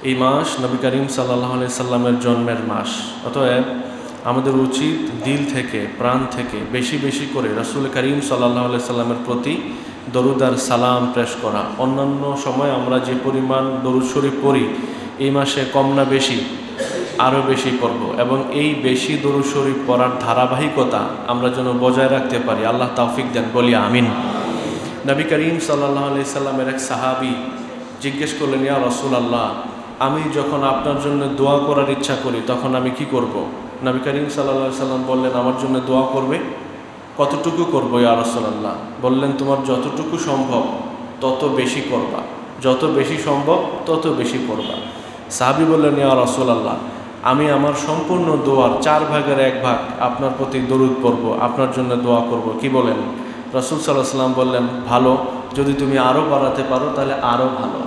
এই মাস নবী করিম সাল্লাল্লাহু আলাইহি সাল্লামের জন্মের মাস। অতএব আমাদের উচিত দিল থেকে, প্রাণ থেকে বেশি বেশি করে রাসূল করিম সাল্লাল্লাহু আলাইহি সাল্লামের প্রতি দরুদ আর সালাম পেশ করা। অন্যান্য সময় আমরা যে পরিমাণ দরুদ শরীফ পড়ি, এই মাসে কম না বেশি, আরও বেশি পড়ব, এবং এই বেশি দরুদ শরীফ পড়ার ধারাবাহিকতা আমরা যেন বজায় রাখতে পারি। আল্লাহ তৌফিক দেন, বলি আমিন। নবী করিম সাল্লাল্লাহু আলাইহি সাল্লামের এক সাহাবী জিজ্ঞেস করলেন, ইয়া রাসূলুল্লাহ, আমি যখন আপনার জন্য দোয়া করার ইচ্ছা করি তখন আমি কি করব? নবী করিম সাল্লাল্লাহু আলাইহি সাল্লাম বললেন, আমার জন্য দোয়া করবে। কতটুকু করবো ইয়া রাসূলুল্লাহ? বললেন, তোমার যতটুকু সম্ভব তত বেশি করবা, যত বেশি সম্ভব তত বেশি করবা। সাহাবী বললেন, ইয়া রাসূলুল্লাহ, আমি আমার সম্পূর্ণ দোয়ার 4 ভাগের 1 ভাগ আপনার প্রতি দরুদ পড়ব, আপনার জন্য দোয়া করব। কি বলেন? রাসূল সাল্লাল্লাহু আলাইহি সাল্লাম বললেন, ভালো, যদি তুমি আরও বাড়াতে পারো তাহলে আরও ভালো।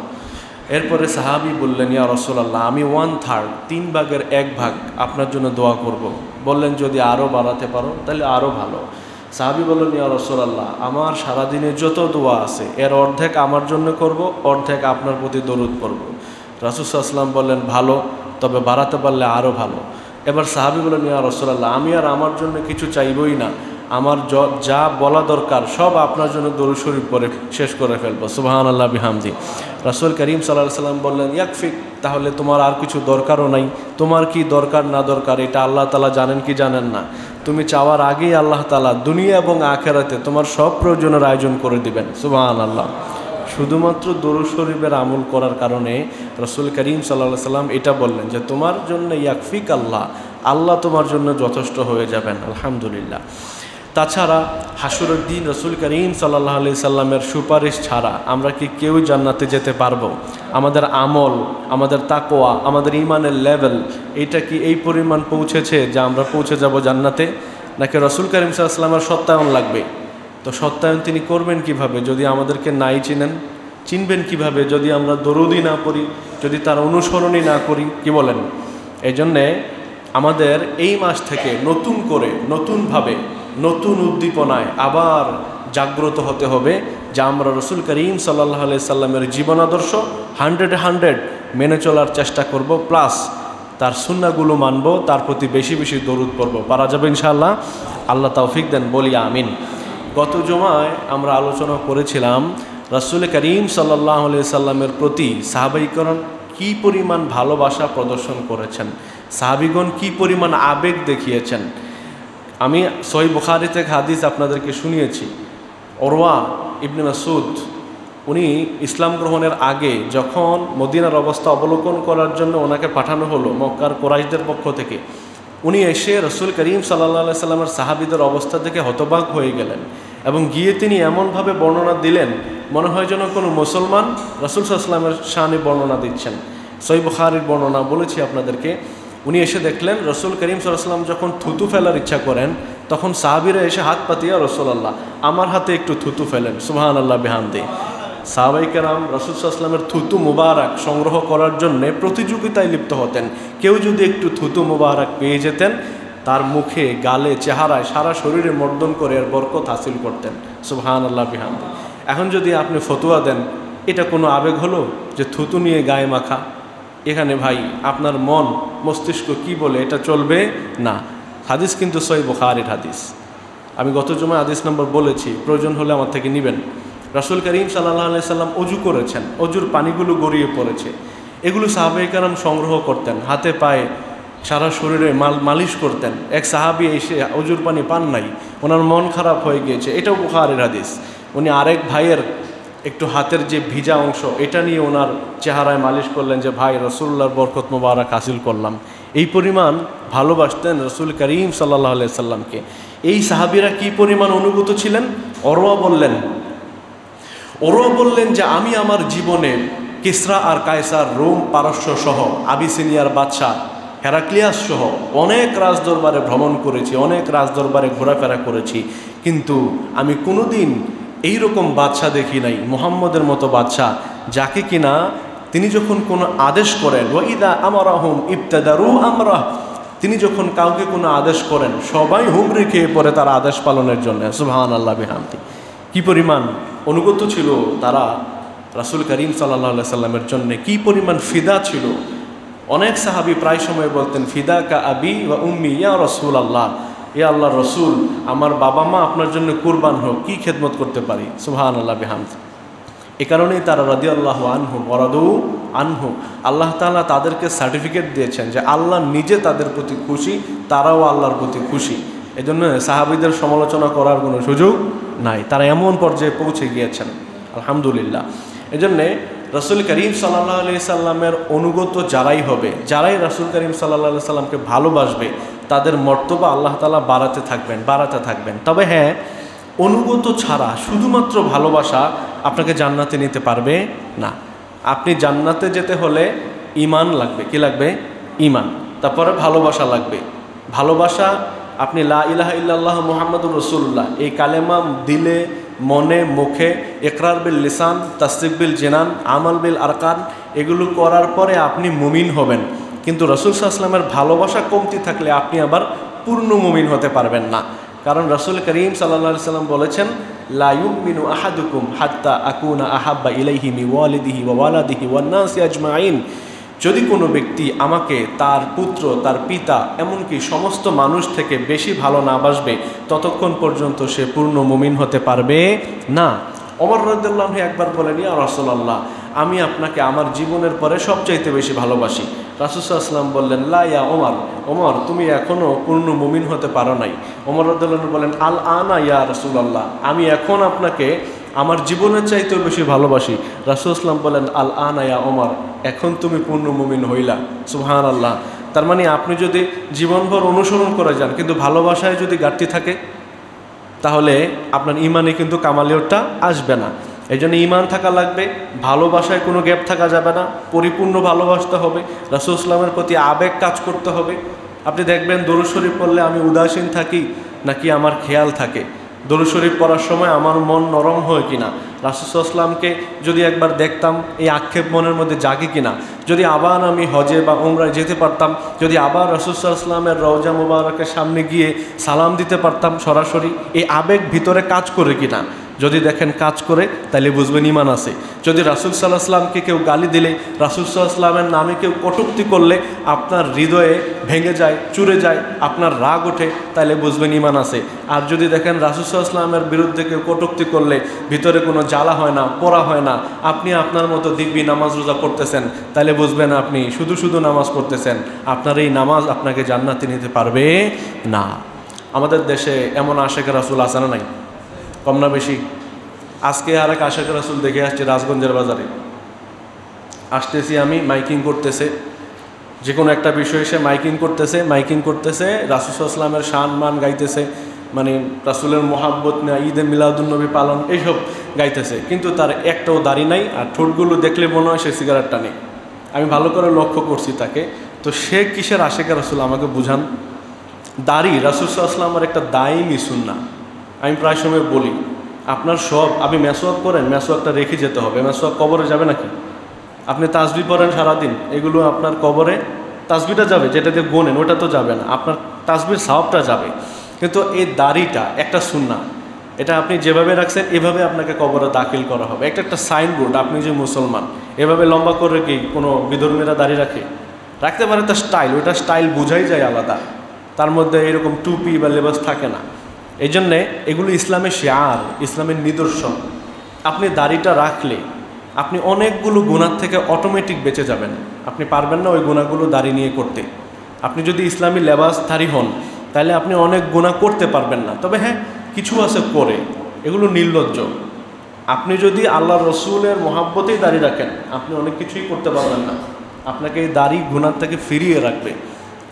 এরপরে সাহাবী বললেন, ইয়া রাসূলুল্লাহ, আমি 1/3 3 ভাগের 1 ভাগ আপনার জন্য দোয়া করব। বললেন, যদি আরও বাড়াতে পারো তাহলে আরও ভালো। সাহাবী বললেন, ইয়া রাসূলুল্লাহ, আমার সারাদিনে যত দোয়া আছে এর অর্ধেক আমার জন্য করব, অর্ধেক আপনার প্রতি দরুদ পড়ব। রাসূল সাল্লাল্লাহু আলাইহি সাল্লাম বললেন, ভালো, তবে বাড়াতে পারলে আরও ভালো। এবার সাহাবী বললেন, ইয়া রাসূলুল্লাহ, আমি আর আমার জন্য কিছু চাইবই না, আমার যা বলা দরকার সব আপনার জন্য দরুদ শরীফ পড়ে শেষ করে ফেলবো। সুবহানাল্লাহ বিহামদি। রাসূল করিম সাল্লাল্লাহু আলাইহি সাল্লাম বললেন, ইয়াকফিক, তাহলে তোমার আর কিছু দরকারও নাই। তোমার কি দরকার না দরকার এটা আল্লাহ তাআলা জানেন কি জানেন না? তুমি চাওয়ার আগেই আল্লাহ তাআলা দুনিয়া এবং আখিরাতে তোমার সব প্রয়োজনের আয়োজন করে দিবেন। সুবহানাল্লাহ। শুধুমাত্র দরুদ শরীফের আমল করার কারণে রাসূল করিম সাল্লাল্লাহু আলাইহি সাল্লাম এটা বললেন যে তোমার জন্য ইয়াকফিক আল্লাহ, আল্লাহ তোমার জন্য যথেষ্ট হয়ে যাবেন। আলহামদুলিল্লাহ। তাছাড়া হাসরের দিন রাসূল করিম সাল্লাল্লাহু আলাইহি সাল্লামের সুপারিশ ছাড়া আমরা কি কেউ জান্নাতে যেতে পারবো? আমাদের আমল, আমাদের তাকওয়া, আমাদের ঈমানের লেভেল, এটা কি এই পরিমাণ পৌঁছেছে যে আমরা পৌঁছে যাব জান্নাতে? নাকি রাসূল করিম সাল্লাল্লাহু আলাইহি সাল্লামের সত্যায়ন লাগবে? তো সত্যায়ন তিনি করবেন কিভাবে যদি আমাদেরকে নাই চিনেন? চিনবেন কিভাবে যদি আমরা দরুদই না পড়ি, যদি তার অনুসরণই না করি? কি বলেন? এই জন্যে আমাদের এই মাস থেকে নতুন করে, নতুনভাবে, নতুন উদ্দীপনায় আবার জাগ্রত হতে হবে যে আমরা রাসূল করিম সাল্লাল্লাহু আলাইহি সাল্লামের জীবন আদর্শ 100 মেনে চলার চেষ্টা করব, প্লাস তার সুন্নাহগুলো মানব, তার প্রতি বেশি বেশি দরুদ পড়ব। পারা যাবে ইনশাআল্লাহ? আল্লাহ তৌফিক দেন, বলি আমিন। গত জুমায় আমরা আলোচনা করেছিলাম রাসূল করিম সাল্লাল্লাহু আলাইহি সাল্লামের প্রতি সাহাবাইকরণ কী পরিমাণ ভালোবাসা প্রদর্শন করেছেন, সাহাবিগণ কী পরিমাণ আবেগ দেখিয়েছেন। আমি সহিহ বুখারী থেকে হাদিস আপনাদেরকে শুনিয়েছি। উরওয়া ইবনে মাসউদ উনি ইসলাম গ্রহণের আগে যখন মদিনার অবস্থা অবলোকন করার জন্য ওনাকে পাঠানো হলো মক্কার কুরাইশদের পক্ষ থেকে, উনি এসে রাসূল করিম সাল্লাল্লাহু আলাইহি সাল্লামের সাহাবীদের অবস্থা থেকে হতবাক হয়ে গেলেন এবং গিয়ে তিনি এমনভাবে বর্ণনা দিলেন মনে হয় যেন কোনো মুসলমান রাসূল সাল্লাল্লাহু আলাইহি সাল্লামের শানে বর্ণনা দিচ্ছেন। সহিহ বুখারীর বর্ণনা বলেছি আপনাদেরকে। উনি এসে দেখলেন রাসূল করিম সাল্লাল্লাহু আলাইহি সাল্লাম যখন থুতু ফেলার ইচ্ছা করেন তখন সাহাবীরা এসে হাত পাতিয়া, রাসূলুল্লাহ আমার হাতে একটু থুতু ফেলেন। সুবহানাল্লাহ বিহামদি। সাহাবায়ে কেরাম রাসূল সাল্লাল্লাহু আলাইহি সাল্লামের থুতু মুবারক সংগ্রহ করার জন্য প্রতিযোগিতায় লিপ্ত হতেন। কেউ যদি একটু থুতু মুবারক পেয়ে যেতেন তার মুখে, গালে, চেহারায়, সারা শরীরে মর্দন করে এর বরকত হাসিল করতেন। সুবহানাল্লাহ বিহামদি। এখন যদি আপনি ফতোয়া দেন এটা কোনো আবেগ হলো যে থুতু নিয়ে গায়ে মাখা? এখানে ভাই আপনার মন মস্তিষ্ক কি বলে এটা চলবে না। হাদিস কিন্তু সহিহ বুখারীর হাদিস। আমি গত জুমায় হাদিস নম্বর বলেছি, প্রয়োজন হলে আমার থেকে নেবেন। রাসূল করিম সাল্লাল্লাহু আলাইহি সাল্লাম অজু করেছেন, অজুর পানিগুলো গড়িয়ে পড়েছে, এগুলো সাহাবায়ে কেরাম সংগ্রহ করতেন, হাতে পায়ে সারা শরীরে মালিশ করতেন। এক সাহাবী এসে অজুর পানি পান নাই, ওনার মন খারাপ হয়ে গিয়েছে, এটাও বুখারীর হাদিস। উনি আরেক ভাইয়ের একটু হাতের যে ভিজা অংশ এটা নিয়ে ওনার চেহারায় মালিশ করলেন যে ভাই রাসূলুল্লাহর বরকত মোবারক হাসিল করলাম। এই পরিমাণ ভালোবাসতেন রাসূল করিম সাল্লাল্লাহু আলাইহি সাল্লামকে। এই সাহাবীরা কি পরিমাণ অনুগত ছিলেন? উরওয়া বললেন যে আমি আমার জীবনে কিসরা আর কায়সার, রোম পারস্য সহ, আবিসিনিয়ার বাদশাহ হেরাক্লিয়াস সহ অনেক রাজদরবারে ভ্রমণ করেছি, অনেক রাজদরবারে ঘোরাফেরা করেছি, কিন্তু আমি কোনোদিন এইরকম বাদশাহ দেখি নাই, মুহাম্মদের মতো বাদশাহ যাকে কিনা তিনি যখন কোনো আদেশ করেন, ওয়াইদা আমারাহুম ইবতাদারু আমরাহ, তিনি যখন কাউকে কোনো আদেশ করেন সবাই হুমড়ি খেয়ে পড়ে তার আদেশ পালনের জন্য। সুবহানাল্লাহ বিহামদি। কি পরিমাণ অনুগত ছিল তারা রাসূল করিম সাল্লাল্লাহু আলাইহি সাল্লামের জন্য কি পরিমাণ ফিদা ছিল। অনেক সাহাবী প্রায় সময় বলতেন, ফিদা কা আবি ওয়া উম্মি ইয়া রাসূলুল্লাহ, ইয়া আল্লাহর রসুল, আমার বাবা মা আপনার জন্য কুরবান হোক, কি খেদমত করতে পারি। সুবহানাল্লাহ বিহামদ। এ কারণেই তারা রাদিয়াল্লাহু আনহুম ওয়া রাদু আনহু, আল্লাহ তাআলা তাদেরকে সার্টিফিকেট দিয়েছেন যে আল্লাহ নিজে তাদের প্রতি খুশি, তারাও আল্লাহর প্রতি খুশি। এজন্য সাহাবীদের সমালোচনা করার কোনো সুযোগ নাই, তারা এমন পর্যায়ে পৌঁছে গিয়েছেন, আলহামদুলিল্লাহ। এজন্যে রাসূল করিম সাল্লাল্লাহু আলাইহি সাল্লামের অনুগত যারাই হবে, যারাই রাসূল করিম সাল্লাল্লাহু আলাইহি সাল্লামকে ভালোবাসবে, তাদের মর্তবা আল্লাহ তাআলা বাড়াতে থাকবেন। তবে হ্যাঁ, অনুগত ছাড়া শুধুমাত্র ভালোবাসা আপনাকে জান্নাতে নিতে পারবে না। আপনি জান্নাতে যেতে হলে ঈমান লাগবে। কি লাগবে? ঈমান। তারপরে ভালোবাসা লাগবে। ভালোবাসা আপনি লা ইলাহা ইল্লাল্লাহ মুহাম্মাদুর রাসূলুল্লাহ এই কালেমা দিলে, মনে, মুখে, ইকরার বিল লিসান, তাসদিক বিল জিনান, আমাল বিল আরকান, এগুলো করার পরে আপনি মুমিন হবেন। কিন্তু রাসূল সাল্লাল্লাহু আলাইহি ওয়াসাল্লামের ভালোবাসা কমতি থাকলে আপনি আবার পূর্ণ মুমিন হতে পারবেন না। কারণ রাসূল করিম সাল্লাল্লাহু আলাইহি ওয়াসাল্লাম বলেছেন, লা ইউমিনু আহাদুকুম হাত্তা আকুনা আহাব্বা ইলাইহি মিন ওয়ালিদিহি ওয়া ওয়ালাদিহি ওয়ান নাসি আজমাইন। যদি কোনো ব্যক্তি আমাকে, তার পুত্র, তার পিতা, এমনকি সমস্ত মানুষ থেকে বেশি ভালো না বাসবে, ততক্ষণ পর্যন্ত সে পূর্ণ মুমিন হতে পারবে না। ওমর রাদিয়াল্লাহু আনহু একবার বলেন, ইয়া রাসূলুল্লাহ, আমি আপনাকে আমার জীবনের পরে সবচাইতে বেশি ভালোবাসি। রাসূল সাল্লাল্লাহু আলাইহি ওয়াসাল্লাম বললেন, লা ইয়া ওমর, তুমি এখনও পূর্ণ মুমিন হতে পারো নাই। ওমর রাদিয়াল্লাহু আনহু বলেন, আল আনা ইয়া রাসূলুল্লাহ, আমি এখন আপনাকে আমার জীবনের চাইতেও বেশি ভালোবাসি। রাসূল সাল্লাল্লাহু আলাইহি ওয়াসাল্লাম বলেন, আল আনা ইয়া ওমর, এখন তুমি পূর্ণ মুমিন হইলা। সুবহানাল্লাহ। তার মানে আপনি যদি জীবনভর অনুসরণ করে যান কিন্তু ভালোবাসায় যদি ঘাটতি থাকে, তাহলে আপনার ঈমানে কিন্তু কামালিয়তটা আসবে না। এই জন্য ঈমান থাকা লাগবে, ভালোবাসায় কোনো গ্যাপ থাকা যাবে না, পরিপূর্ণ ভালোবাসতে হবে, রাসূল সাল্লামের প্রতি আবেগ কাজ করতে হবে। আপনি দেখবেন দরুদ শরীফ পড়লে আমি উদাসীন থাকি নাকি আমার খেয়াল থাকে, দরুদ শরীফ পড়ার সময় আমার মন নরম হয় কিনা, রাসূল সাল্লাল্লাহু আলাইহি ওয়াসাল্লামকে যদি একবার দেখতাম এই আক্ষেপ মনের মধ্যে জাগে কিনা, যদি আবার আমি হজে বা উমরায় যেতে পারতাম, যদি আবার রাসূল সাল্লাল্লাহু আলাইহি ওয়াসাল্লামের রওজা মুবারকের সামনে গিয়ে সালাম দিতে পারতাম সরাসরি, এই আবেগ ভিতরে কাজ করে কিনা। যদি দেখেন কাজ করে, তাহলে বুঝবেন ঈমান আছে। যদি রাসূল সাল্লাল্লাহু আলাইহি ওয়াসাল্লামকে কেউ গালি দিলে, রাসূল সাল্লাল্লাহু আলাইহি ওয়াসাল্লামের নামে কেউ কটূক্তি করলে আপনার হৃদয়ে ভেঙে যায়, চুরে যায়, আপনার রাগ ওঠে, তাহলে বুঝবেন ঈমান আছে। আর যদি দেখেন রাসূল সাল্লাল্লাহু আলাইহি ওয়াসাল্লামের বিরুদ্ধে কেউ কটূক্তি করলে ভিতরে কোনো জ্বালা হয় না, পোড়া হয় না, আপনি আপনার মতো দিব্যি নামাজ রোজা করতেছেন, তাহলে বুঝবেন আপনি শুধু শুধু নামাজ পড়তেছেন। আপনার এই নামাজ আপনাকে জান্নাতে নিতে পারবে না। আমাদের দেশে এমন আশেক রাসূল আছে না নাই? কম না বেশি? আজকে আর এক আশেক রাসূল দেখে আসছি রাজগঞ্জের বাজারে। আসতেছি আমি, মাইকিং করতেছে, যে কোনো একটা বিষয়ে সে মাইকিং করতেছে, রাসূল সাল্লাল্লাহু আলাইহি ওয়াসাল্লামের শান মান গাইতেছে, মানে রাসূলের মোহাব্বত নেয়া, ঈদে মিলাদুন্নবী পালন, এইসব গাইতেছে, কিন্তু তার একটাও দাড়ি নাই, আর ঠোঁটগুলো দেখলে মনে হয় সে সিগারেট টানে। আমি ভালো করে লক্ষ্য করছি তাকে। তো সে কিসের আশেক রাসূল আমাকে বুঝান। দাড়ি রাসূল সাল্লাল্লাহু আলাইহি ওয়াসাল্লামের একটা দায়মি সুন্নাহ। আমি প্রায় সময় বলি, আপনার সব, আপনি মেসওয়াক করেন, মেসওয়াকটা রেখে যেতে হবে। মেসওয়াক কবরে যাবে নাকি? আপনি তাসবিহ পড়েন সারাদিন, এগুলো আপনার কবরে, তাসবিহটা যাবে, যেটা দিয়ে গোনেন ওটা তো যাবে না, আপনার তাসবিহর সওয়াবটা যাবে। কিন্তু এই দাড়িটা একটা সুন্নাহ, এটা আপনি যেভাবে রাখছেন এভাবে আপনাকে কবরে দাখিল করা হবে। একটা সাইনবোর্ড, আপনি যে মুসলমান, এভাবে লম্বা করে কি কোনো বিধর্মীরা দাড়ি রাখতে পারে? তার স্টাইল, ওইটা স্টাইল বোঝাই যায় আলাদা, তার মধ্যে এরকম টুপি বা লেবাস থাকে না। এই জন্যে এগুলো ইসলামের শিয়ার, ইসলামের নিদর্শন। আপনি দাড়িটা রাখলে আপনি অনেকগুলো গুনাহ থেকে অটোমেটিক বেঁচে যাবেন। আপনি পারবেন না ওই গুনাহগুলো দাড়ি নিয়ে করতে। আপনি যদি ইসলামী লেবাসধারী হন, তাহলে আপনি অনেক গুনাহ করতে পারবেন না। তবে হ্যাঁ, কিছু আছে করে, এগুলো নির্লজ্জ। আপনি যদি আল্লাহ রসুলের মোহাব্বতেই দাড়ি রাখেন, আপনি অনেক কিছুই করতে পারবেন না। আপনাকে এই দাড়ি গুনাহ থেকে ফিরিয়ে রাখবে,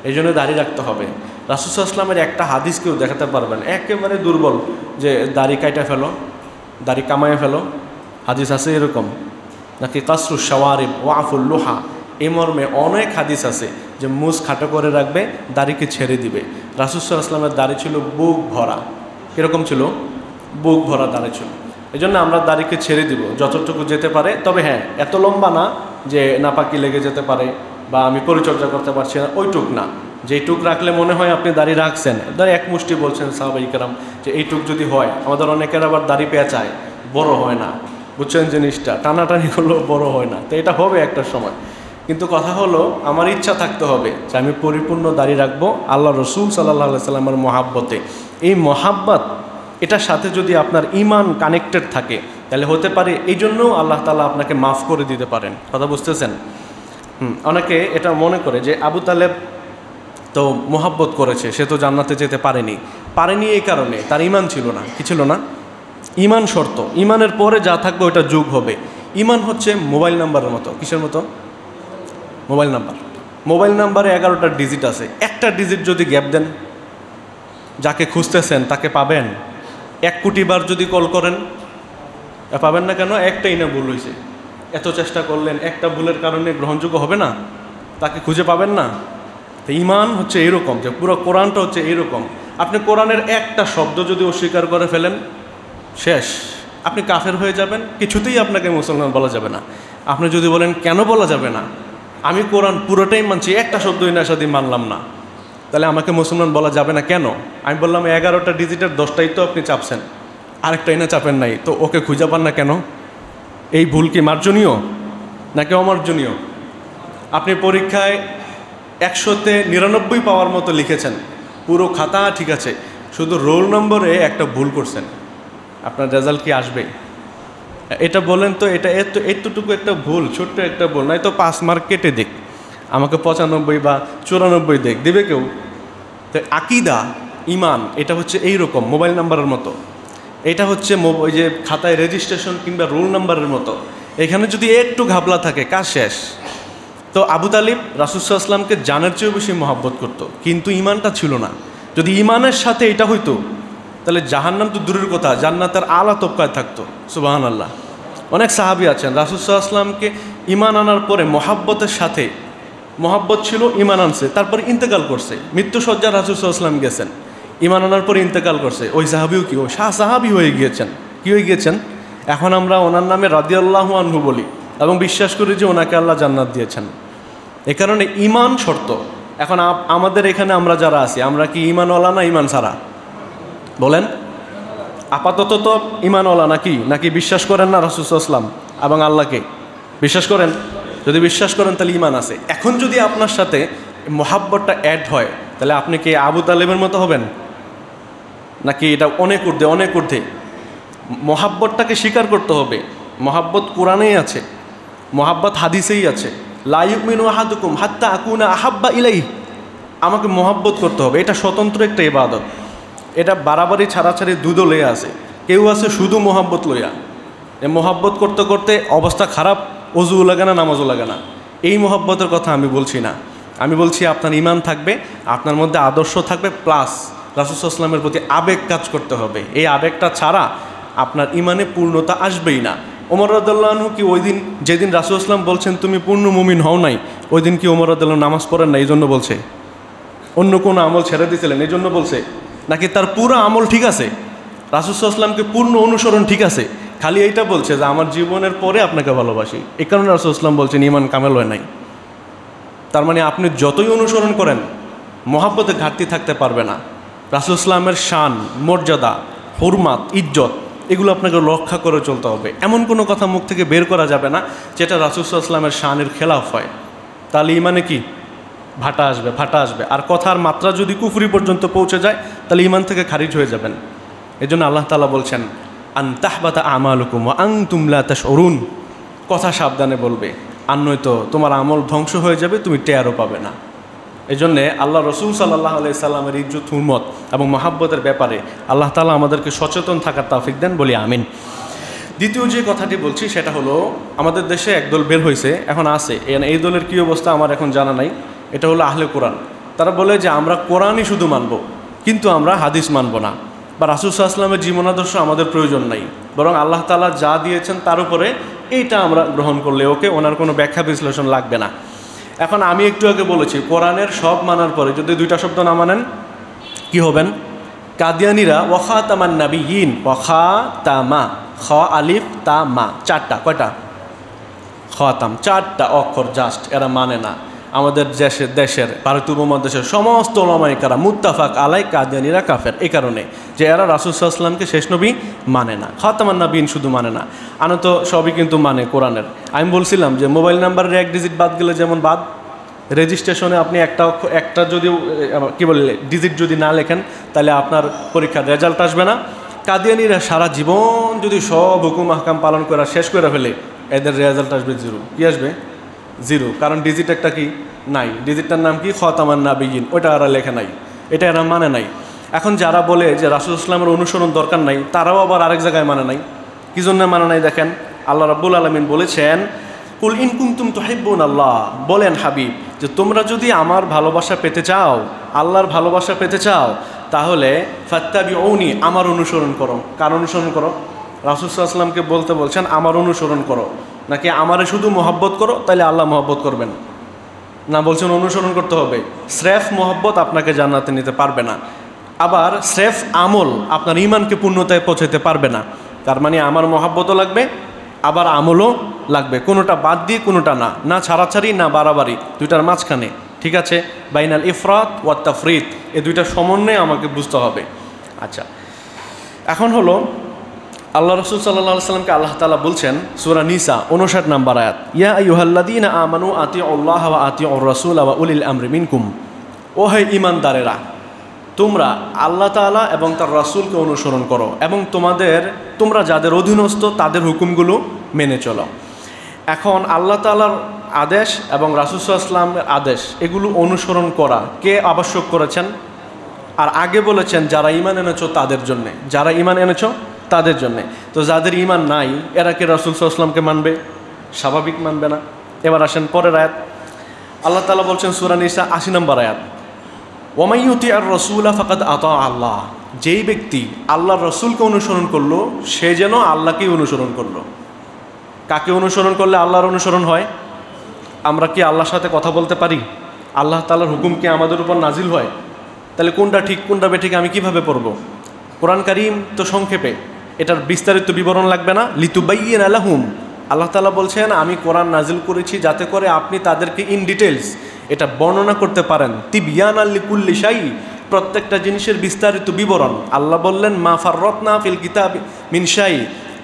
এই জন্য দাড়ি রাখতে হবে। রাসূল সাল্লাল্লাহু আলাইহি ওয়াসাল্লামের একটা হাদিস কেউ দেখাতে পারবেন একেবারে দুর্বল, যে দাড়ি কাইটা ফেলো, দাড়ি কামায় ফেলো, হাদিস আছে এরকম? নাকি কাসরুশ শাওয়ারিব ওয়াফুল লুহা, এই মর্মে অনেক হাদিস আছে যে মুছ খাটো করে রাখবে, দাড়িকে ছেড়ে দিবে। রাসূল সাল্লাল্লাহু আলাইহি ওয়াসাল্লামের দাড়ি ছিল বুক ভরা। কীরকম ছিল? বুক ভরা দাড়ি ছিল। এই জন্য আমরা দাড়িকে ছেড়ে দিব যতটুকু যেতে পারে। তবে হ্যাঁ, এত লম্বা না যে নাপাকি লেগে যেতে পারে বা আমি পরিচর্যা করতে পারছি না, ওইটুক না। যেইটুক রাখলে মনে হয় আপনি দাড়ি রাখছেন। দাড়ি এক মুষ্টি বলছেন সাহাবায়ে কেরাম, যে এইটুক যদি হয়। আমাদের অনেকের আবার দাড়ি পেঁচায়, বড় হয় না, বুঝছেন জিনিসটা, টানাটানি করলেও বড় হয় না। তো এটা হবে একটা সময়, কিন্তু কথা হলো আমার ইচ্ছা থাকতে হবে যে আমি পরিপূর্ণ দাড়ি রাখবো আল্লাহ রসুল সাল্লাল্লাহু আলাইহি সাল্লামের মহাব্বতে। এই মহাব্বত এটার সাথে যদি আপনার ঈমান কানেক্টেড থাকে তাহলে হতে পারে এই জন্যও আল্লাহ তাআলা আপনাকে মাফ করে দিতে পারেন। কথা বুঝতেছেন? অনেকে এটা মনে করে যে আবু তালেব তো মোহাব্বত করেছে, সে তো জান্নাতে যেতে পারেনি এই কারণে তার ঈমান ছিল না। কি ছিল না? ঈমান শর্ত। ঈমানের পরে যা থাকবে ওটা যোগ হবে। ঈমান হচ্ছে মোবাইল নাম্বারের মতো। কিসের মতো? Mobile number. মোবাইল নাম্বারে 11টা ডিজিট আছে, একটা ডিজিট যদি গ্যাপ দেন যাকে খুঁজতেছেন তাকে পাবেন। 1 কোটি বার যদি কল করেন পাবেন না কেন? একটাই না ভুল হয়েছে, এত চেষ্টা করলেন, একটা ভুলের কারণে গ্রহণযোগ্য হবে না, তাকে খুঁজে পাবেন না। তো ঈমান হচ্ছে এইরকম, যে পুরো কোরআনটা হচ্ছে এইরকম। আপনি কোরআনের একটা শব্দ যদি অস্বীকার করে ফেলেন শেষ, আপনি কাফের হয়ে যাবেন, কিছুতেই আপনাকে মুসলমান বলা যাবে না। আপনি যদি বলেন কেন বলা যাবে না, আমি কোরআন পুরোটাই মানছি, একটা শব্দ ইনাসাদি মানলাম না, তাহলে আমাকে মুসলমান বলা যাবে না কেন? আমি বললাম 11টা ডিজিটের 10টাই তো আপনি চাপছেন, আরেকটাই না চাপেন নাই, তো ওকে খুঁজে পান না কেন? এই ভুল কি মার্জনীয় নাকি অমার্জনীয়? আপনি পরীক্ষায় 100তে 99 পাওয়ার মতো লিখেছেন, পুরো খাতা ঠিক আছে, শুধু রোল নম্বরে একটা ভুল করছেন, আপনার রেজাল্ট কি আসবে? এটা বলেন তো, এটা এতটুকু একটা ভুল, ছোট্ট একটা ভুল, নয়তো 5 মার্ক কেটে দিক, আমাকে 95 বা 94 দিবে কেউ? তো আকীদা, ঈমান এটা হচ্ছে এইরকম মোবাইল নাম্বারের মতো। এটা হচ্ছে ওই যে খাতায় রেজিস্ট্রেশন কিংবা রোল নাম্বারের মতো, এখানে যদি একটু ঘাবলা থাকে কাজ শেষ। তো আবু তালিব রাসূল সাল্লাল্লাহু আলাইহি ওয়াসাল্লামকে জানের চেয়েও বেশি মহব্বত করত, কিন্তু ঈমানটা ছিল না। যদি ঈমানের সাথে এটা হইতো তাহলে জাহান্নাম তো দূরের কথা, জান্নাতের আলা তবকায় থাকতো। সুবহানাল্লাহ। অনেক সাহাবী আছেন রাসূল সাল্লাল্লাহু আলাইহি ওয়াসাল্লামকে ঈমান আনার পরে মহব্বতের সাথে, মহব্বত ছিল, ঈমান আনছে, তারপরে ইন্তেকাল করছে, মৃত্যুসজ্জা রাসূল সাল্লাল্লাহু আলাইহি ওয়াসাল্লাম গেছেন, ঈমান আনার পরে ইন্তেকাল করছে। ওই সাহাবীও কি ওই সাহাবী হয়ে গিয়েছেন? কি হয়ে গিয়েছেন? এখন আমরা ওনার নামে রাদিয়াল্লাহু আনহু বলি এবং বিশ্বাস করি যে ওনাকে আল্লাহ জান্নাত দিয়েছেন। এ কারণে ঈমান শর্ত। এখন আমাদের এখানে আমরা যারা আছি, আমরা কি ঈমানওয়ালা না ঈমান ছাড়া? বলেন। আপাতত তো ঈমানওয়ালা নাকি বিশ্বাস করেন না রাসূল সাল্লাল্লাহু আলাইহি ওয়াসাল্লাম এবং আল্লাহকে? বিশ্বাস করেন। যদি বিশ্বাস করেন তাহলে ঈমান আছে। এখন যদি আপনার সাথে মহাব্বতটা অ্যাড হয় তাহলে আপনি কি আবু তালেবের মতো হবেন নাকি এটা অনেক ঊর্ধ্বে? মহাব্বতটাকে স্বীকার করতে হবে। মহাব্বত কোরআনেই আছে, মহাব্বত হাদিসেই আছে। লা ইউমিনু আহাদুকুম হাত্তা আকুনা আহাব্বা ইলাইহি। আমাকে মহাব্বত করতে হবে, এটা স্বতন্ত্র একটা ইবাদত। এটা বাড়াবাড়ি ছাড়াছাড়ি দুধও লইয়া আছে। কেউ আছে শুধু মহাব্বত লইয়া, এ মহাব্বত করতে করতে অবস্থা খারাপ, অজু লাগে না, নামাজও লাগে না। এই মহাব্বতের কথা আমি বলছি না। আমি বলছি আপনার ঈমান থাকবে, আপনার মধ্যে আদর্শ থাকবে, প্লাস রাসূল সাল্লাল্লাহু আলাইহি ওয়াসাল্লামের প্রতি আবেগ কাজ করতে হবে। এই আবেগটা ছাড়া আপনার ঈমানে পূর্ণতা আসবেই না। ওমর রাদিয়াল্লাহু আনহু কি ওই দিন, যেদিন রাসূল সাল্লাল্লাহু আলাইহি ওয়াসাল্লাম বলছেন তুমি পূর্ণ মুমিন হও নাই, ওই দিন কি ওমর রাদিয়াল্লাহু আনহু নামাজ পড়েন না এই জন্য বলছে? অন্য কোনো আমল ছেড়ে দিয়েছিলেন এই জন্য বলছে? নাকি তার পুরো আমল ঠিক আছে, রাসূল সাল্লাল্লাহু আলাইহি ওয়াসাল্লামকে পূর্ণ অনুসরণ ঠিক আছে, খালি এইটা বলছে যে আমার জীবনের পরে আপনাকে ভালোবাসি, এই কারণে রাসূল সাল্লাল্লাহু আলাইহি ওয়াসাল্লাম বলছেন ঈমান কামেল হয় নাই? তার মানে আপনি যতই অনুসরণ করেন মহাব্বতে ঘাটতি থাকতে পারবে না। রাসূল সাল্লাল্লাহু আলাইহি ওয়াসাল্লামের শান, মর্যাদা, হুরমাত, ইজ্জত এগুলো আপনাকে রক্ষা করে চলতে হবে। এমন কোনো কথা মুখ থেকে বের করা যাবে না যেটা রাসূল সাল্লাল্লাহু আলাইহি ওয়াসাল্লামের শানের খেলাফ হয়। তাহলে ঈমানে কি ভাটা আসবে। আর কথার মাত্রা যদি কুফরি পর্যন্ত পৌঁছে যায় তাহলে ঈমান থেকে খারিজ হয়ে যাবেন। এজন্য আল্লাহ তাআলা বলছেন আন তাহবাতা আমালুকুম ওয়া আনতুম লা তাশউরুন। কথা সাবধানে বলবে, আর নয়তো তোমার আমল ধ্বংস হয়ে যাবে, তুমি টেরও পাবে না। এই জন্যে আল্লাহ রসুল সাল্লাল্লাহু আলাইহি সাল্লামের ইজ্জত, হুরমত এবং মহাব্বতের ব্যাপারে আল্লাহ তাআলা আমাদেরকে সচেতন থাকার তৌফিক দেন, বলি আমিন। দ্বিতীয় যে কথাটি বলছি সেটা হলো, আমাদের দেশে একদল বের হয়েছে, এখন আছে, এই দলের কী অবস্থা আমার এখন জানা নাই। এটা হলো আহলে কোরআন। তারা বলে যে আমরা কোরআনই শুধু মানব, কিন্তু আমরা হাদিস মানব না, বা রাসূল সাল্লাল্লাহু আলাইহি ওয়াসাল্লামের জীবনাদর্শ আমাদের প্রয়োজন নাই, বরং আল্লাহ তাআলা যা দিয়েছেন তার উপরে এইটা আমরা গ্রহণ করলে ওকে, ওনার কোনো ব্যাখ্যা বিশ্লেষণ লাগবে না। এখন আমি একটু আগে বলেছি কোরআনের সব মানার পরে যদি দুইটা শব্দ না মানেন কি হবেন? কাদিয়ানিরা ওয়াখাতামান নাবিয়িন, ওয়াখাতামা, খ আলিফ তা মা, চারটা, কয়টা? খাতাম, চারটা অক্ষর জাস্ট, এরা মানে না। আমাদের দেশের ভারতীয় উপমহাদেশের সমস্ত ওলামায়ে কেরাম মুত্তাফাক আলাই কাদিয়ানীরা কাফের, এই কারণে যে এরা রাসূল সাল্লাল্লাহু আলাইহি ওয়াসাল্লামকে শেষ নবী মানে না, খাতামান নবীন শুধু মানে না, তো সবই কিন্তু মানে কোরআনের। আমি বলছিলাম যে মোবাইল নাম্বারের এক ডিজিট বাদ গেলে যেমন বাদ, রেজিস্ট্রেশনে আপনি একটা যদি কী বললে ডিজিট যদি না লেখেন তাহলে আপনার পরীক্ষার রেজাল্ট আসবে না। কাদিয়ানীরা সারা জীবন যদি সব হুকুম আহকাম পালন করা শেষ করে ফেলে, এদের রেজাল্ট আসবে জিরো। কি আসবে? জিরো। কারণ ডিজিট একটা কি নাই, ডিজিটটার নাম কি খাতামান নবিয়্যিন, ওটা এরা লেখে নাই, এটা এরা মানে নাই। এখন যারা বলে যে রাসূল ইসলামের অনুসরণ দরকার নাই, তারাও আবার আরেক জায়গায় মানে নাই। কি জন্য মানে নাই দেখেন, আল্লাহ রাব্বুল আলামিন বলেছেন কুল ইন কুনতুম তুহিব্বুনাল্লাহ, বলেন হাবিব যে তোমরা যদি আমার ভালোবাসা পেতে চাও, আল্লাহর ভালোবাসা পেতে চাও, তাহলে ফাত্তাবিউনি, আমার অনুসরণ করো। কার অনুসরণ করো? রাসূল সাল্লাল্লাহু আলাইহি ওয়াসাল্লামকে বলতে বলছেন আমার অনুসরণ করো, নাকি আমারে শুধু মহব্বত করো তাহলে আল্লাহ মহব্বত করবেন না? বলছেন অনুসরণ করতে হবে। স্রেফ মহব্বত আপনাকে জান্নাতে নিতে পারবে না, আবার স্রেফ আমল আপনার ঈমানকে পূর্ণতায় পৌঁছাতে পারবে না। তার মানে আমার মহব্বতও লাগবে, আবার আমলও লাগবে, কোনোটা বাদ দিয়ে কোনোটা না, না ছাড়াছাড়ি না বাড়াবাড়ি, দুইটার মাঝখানে। ঠিক আছে, বাইনাল ইফরাত ওয়াত তাফরিত, এই দুইটা সমন্বয়ে আমাকে বুঝতে হবে। আচ্ছা, এখন হলো আল্লাহ রাসূল সাল্লাল্লাহু আলাইহি ওয়াসাল্লামকে আল্লাহ তাআলা বলছেন সূরা নিসা 59 নম্বর আয়াত, ইয়া আইয়ুহাল্লাযীনা আমানু আতিউল্লাহ ওয়া আতিউর রাসূল ওয়া উলিল আমরি মিনকুম, ও হে ঈমানদারেরা, তোমরা আল্লাহ তাআলা এবং তার রাসূলকে অনুসরণ করো এবং তোমরা যাদের অধীনস্থ তাদের হুকুমগুলো মেনে চলো। এখন আল্লাহ তাআলার আদেশ এবং রাসূল সাল্লাল্লাহু আলাইহি ওয়াসাল্লামের আদেশ, এগুলো অনুসরণ করা কে আবশ্যক করেছেন? আর আগে বলেছেন যারা ঈমান এনেছো তাদের জন্যে, যারা ঈমান এনেছো তাদের জন্যে। তো যাদের ঈমান নাই এরা কি রাসূল সাল্লাল্লাহু আলাইহি ওয়াসাল্লামকে মানবে? স্বাভাবিক মানবে না। এবার আসেন পরের আয়াত, আল্লাহ তাআলা বলছেন সূরা নিসা 80 নম্বর আয়াত, ওয়া মান ইউতিআর রাসূলা ফাকাদ আতা আল্লাহ, যেই ব্যক্তি আল্লাহর রাসূলকে অনুসরণ করলো সে যেন আল্লাহকেই অনুসরণ করলো। কাকে অনুসরণ করলে আল্লাহর অনুসরণ হয়? আমরা কি আল্লাহর সাথে কথা বলতে পারি? আল্লাহ তাআলার হুকুম কি আমাদের উপর নাজিল হয়? তাহলে কোনটা ঠিক কোনটা বেঠিক আমি কিভাবে পড়ব? কোরআন কারীম তো সংক্ষেপে, এটার বিস্তারিত বিবরণ লাগবে না। লিতুবাইয়িনা লাহুম, আল্লাহ তাআলা বলছেন আমি কোরআন নাজিল করেছি যাতে করে আপনি তাদেরকে ইন ডিটেলস এটা বর্ণনা করতে পারেন। তিবিয়ানাল লিকুল্লি শাই, প্রত্যেকটা জিনিসের বিস্তারিত বিবরণ। আল্লাহ বললেন মা ফাররাতনা ফিল কিতাবি মিন শাই,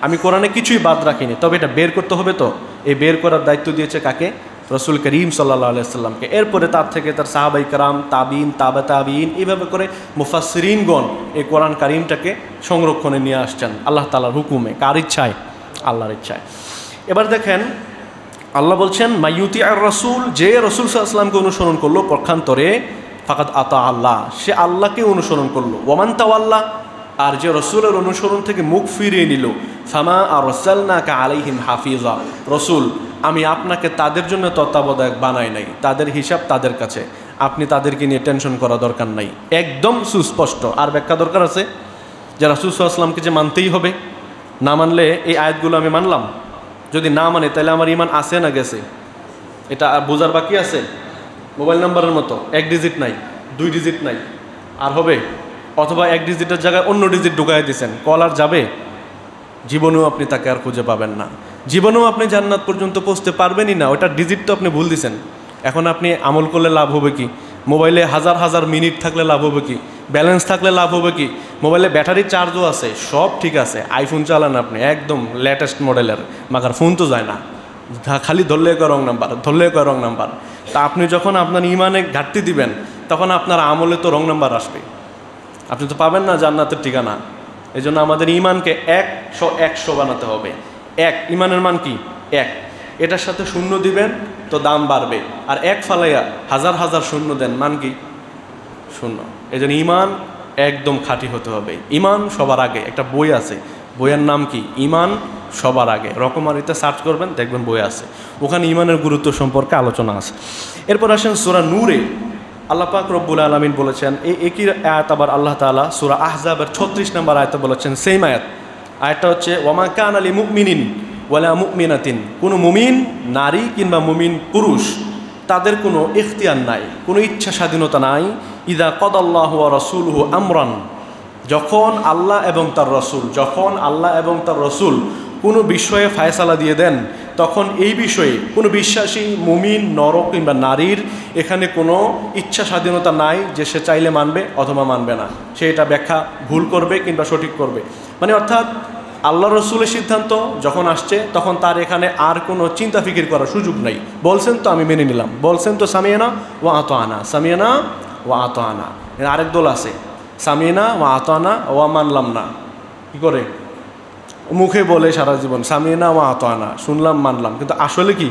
আমি কোরআনে কিছুই বাদ রাখিনি, তবে এটা বের করতে হবে। তো এই বের করার দায়িত্ব দিয়েছে কাকে? রাসূল করিম সাল্লাল্লাহু আলাইহি ওয়াসাল্লামকে। এরপরে তার থেকে তার সাহাবায়ে কেরাম, তাবিঈন, তাবে তাবিঈন, এইভাবে করে মুফাসসিরিনগণ এই কোরআন কারীমটাকে সংরক্ষণে নিয়ে আসছেন আল্লাহ তাআলার হুকুমে। কার ইচ্ছায়? আল্লাহর ইচ্ছায়। এবার দেখেন আল্লাহ বলছেন মাইয়ুতি আর রাসূল, যে রাসূল সাল্লাল্লাহু আলাইহি ওয়াসাল্লামকে অনুসরণ করলো পক্ষান্তরে ফাকাদ আতা আল্লাহ, সে আল্লাহকে অনুসরণ করলো। ওয়ামান তাওয়াল্লা, আর যে রসুলের অনুসরণ থেকে মুখ ফিরিয়ে নিল, ফামা আরসালনাকা আলাইহিম হাফিজা, রসুল আমি আপনাকে তাদের জন্য তত্ত্বাবধায়ক বানাই নাই, তাদের হিসাব তাদের কাছে, আপনি তাদেরকে নিয়ে টেনশন করা দরকার নাই। একদম সুস্পষ্ট। আর ব্যাখ্যা দরকার আছে যে রাসূল সাল্লাল্লাহু আলাইহি ওয়াসাল্লামকে যে মানতেই হবে, না মানলে এই আয়াতগুলো আমি মানলাম, যদি না মানে তাহলে আমার ঈমান আছে না গেছে এটা বোঝার বাকি আছে। মোবাইল নাম্বারের মতো এক ডিজিট নাই, দুই ডিজিট নাই, আর হবে? অথবা এক ডিজিটের জায়গায় অন্য ডিজিট ঢুকাই দিয়েছেন, কল আর যাবে? জীবনেও আপনি তাকে আর খুঁজে পাবেন না, জীবনেও আপনি জান্নাত পর্যন্ত পৌঁছতে পারবেনই না। ওটা ডিজিট তো আপনি ভুল দিয়েছেন। এখন আপনি আমল করলে লাভ হবে কি? মোবাইলে হাজার হাজার মিনিট থাকলে লাভ হবে কি? ব্যালেন্স থাকলে লাভ হবে কি? মোবাইলে ব্যাটারি চার্জও আছে, সব ঠিক আছে, আইফোন চালান আপনি একদম লেটেস্ট মডেলের, মাগার ফোন তো যায় না, খালি ধরলে কয় রং নাম্বার, ধরলে কয় রং নাম্বার। তা আপনি যখন আপনার ইমানে ঘাটতি দিবেন তখন আপনার আমলে তো রং নাম্বার আসবে, আপনি তো পাবেন না জান্নাতের ঠিকানা। এই জন্য আমাদের ইমানকে 100 বানাতে হবে। এক, ইমানের মান কি? এক। এটার সাথে শূন্য দিবেন তো দাম বাড়বে, আর এক ফালাইয়া হাজার হাজার শূন্য দেন, মান কি? শূন্য। এই জন্য ইমান একদম খাঁটি হতে হবে। ইমান সবার আগে। একটা বই আছে, বইয়ের নাম কি? ইমান সবার আগে। রকমারিতে সার্চ করবেন, দেখবেন বই আছে, ওখানে ইমানের গুরুত্ব সম্পর্কে আলোচনা আছে। এরপর আসেন সূরা নূরে, আল্লাহ পাক রব্বুল আলামিন বলেছেন, এই একই আয়াত আবার আল্লাহ তাআলা সূরা আহজাবের 36 নম্বর আয়াতে বলেছেন, সেম আয়াত। আয়াতটা হচ্ছে ওয়ামা কানা লিল মুমিনিন ওয়ালা মুমিনাতিন, কোনো মুমিন নারী কিংবা মুমিন পুরুষ তাদের কোনো ইখতিয়ার নাই, কোনো ইচ্ছা স্বাধীনতা নাই, ইযা কাদাল্লাহু ওয়া রাসূলুহু আমরান, যখন আল্লাহ এবং তার রসুল কোনো বিষয়ে ফায়সালা দিয়ে দেন, তখন এই বিষয়ে কোনো বিশ্বাসী মুমিন নর কিংবা নারীর এখানে কোনো ইচ্ছা স্বাধীনতা নাই যে সে চাইলে মানবে অথবা মানবে না, সে এটা ব্যাখ্যা ভুল করবে কিংবা সঠিক করবে। মানে অর্থাৎ আল্লাহ রসুলের সিদ্ধান্ত যখন আসছে তখন তার এখানে আর কোনো চিন্তা ফিকির করার সুযোগ নাই। বলছেন তো আমি মেনে নিলাম, বলছেন তো সামিয়ানা ও আতোয়ানা, সামিয়ানা ও আতোয়ানা। আরেক দল আছে সামিয়ানা ও আতোয়ানা ও মানলাম না, কী করে মুখে বলে সারা জীবন সামিয়ানা ও আতোয়ানা, শুনলাম মানলাম, কিন্তু আসলে কি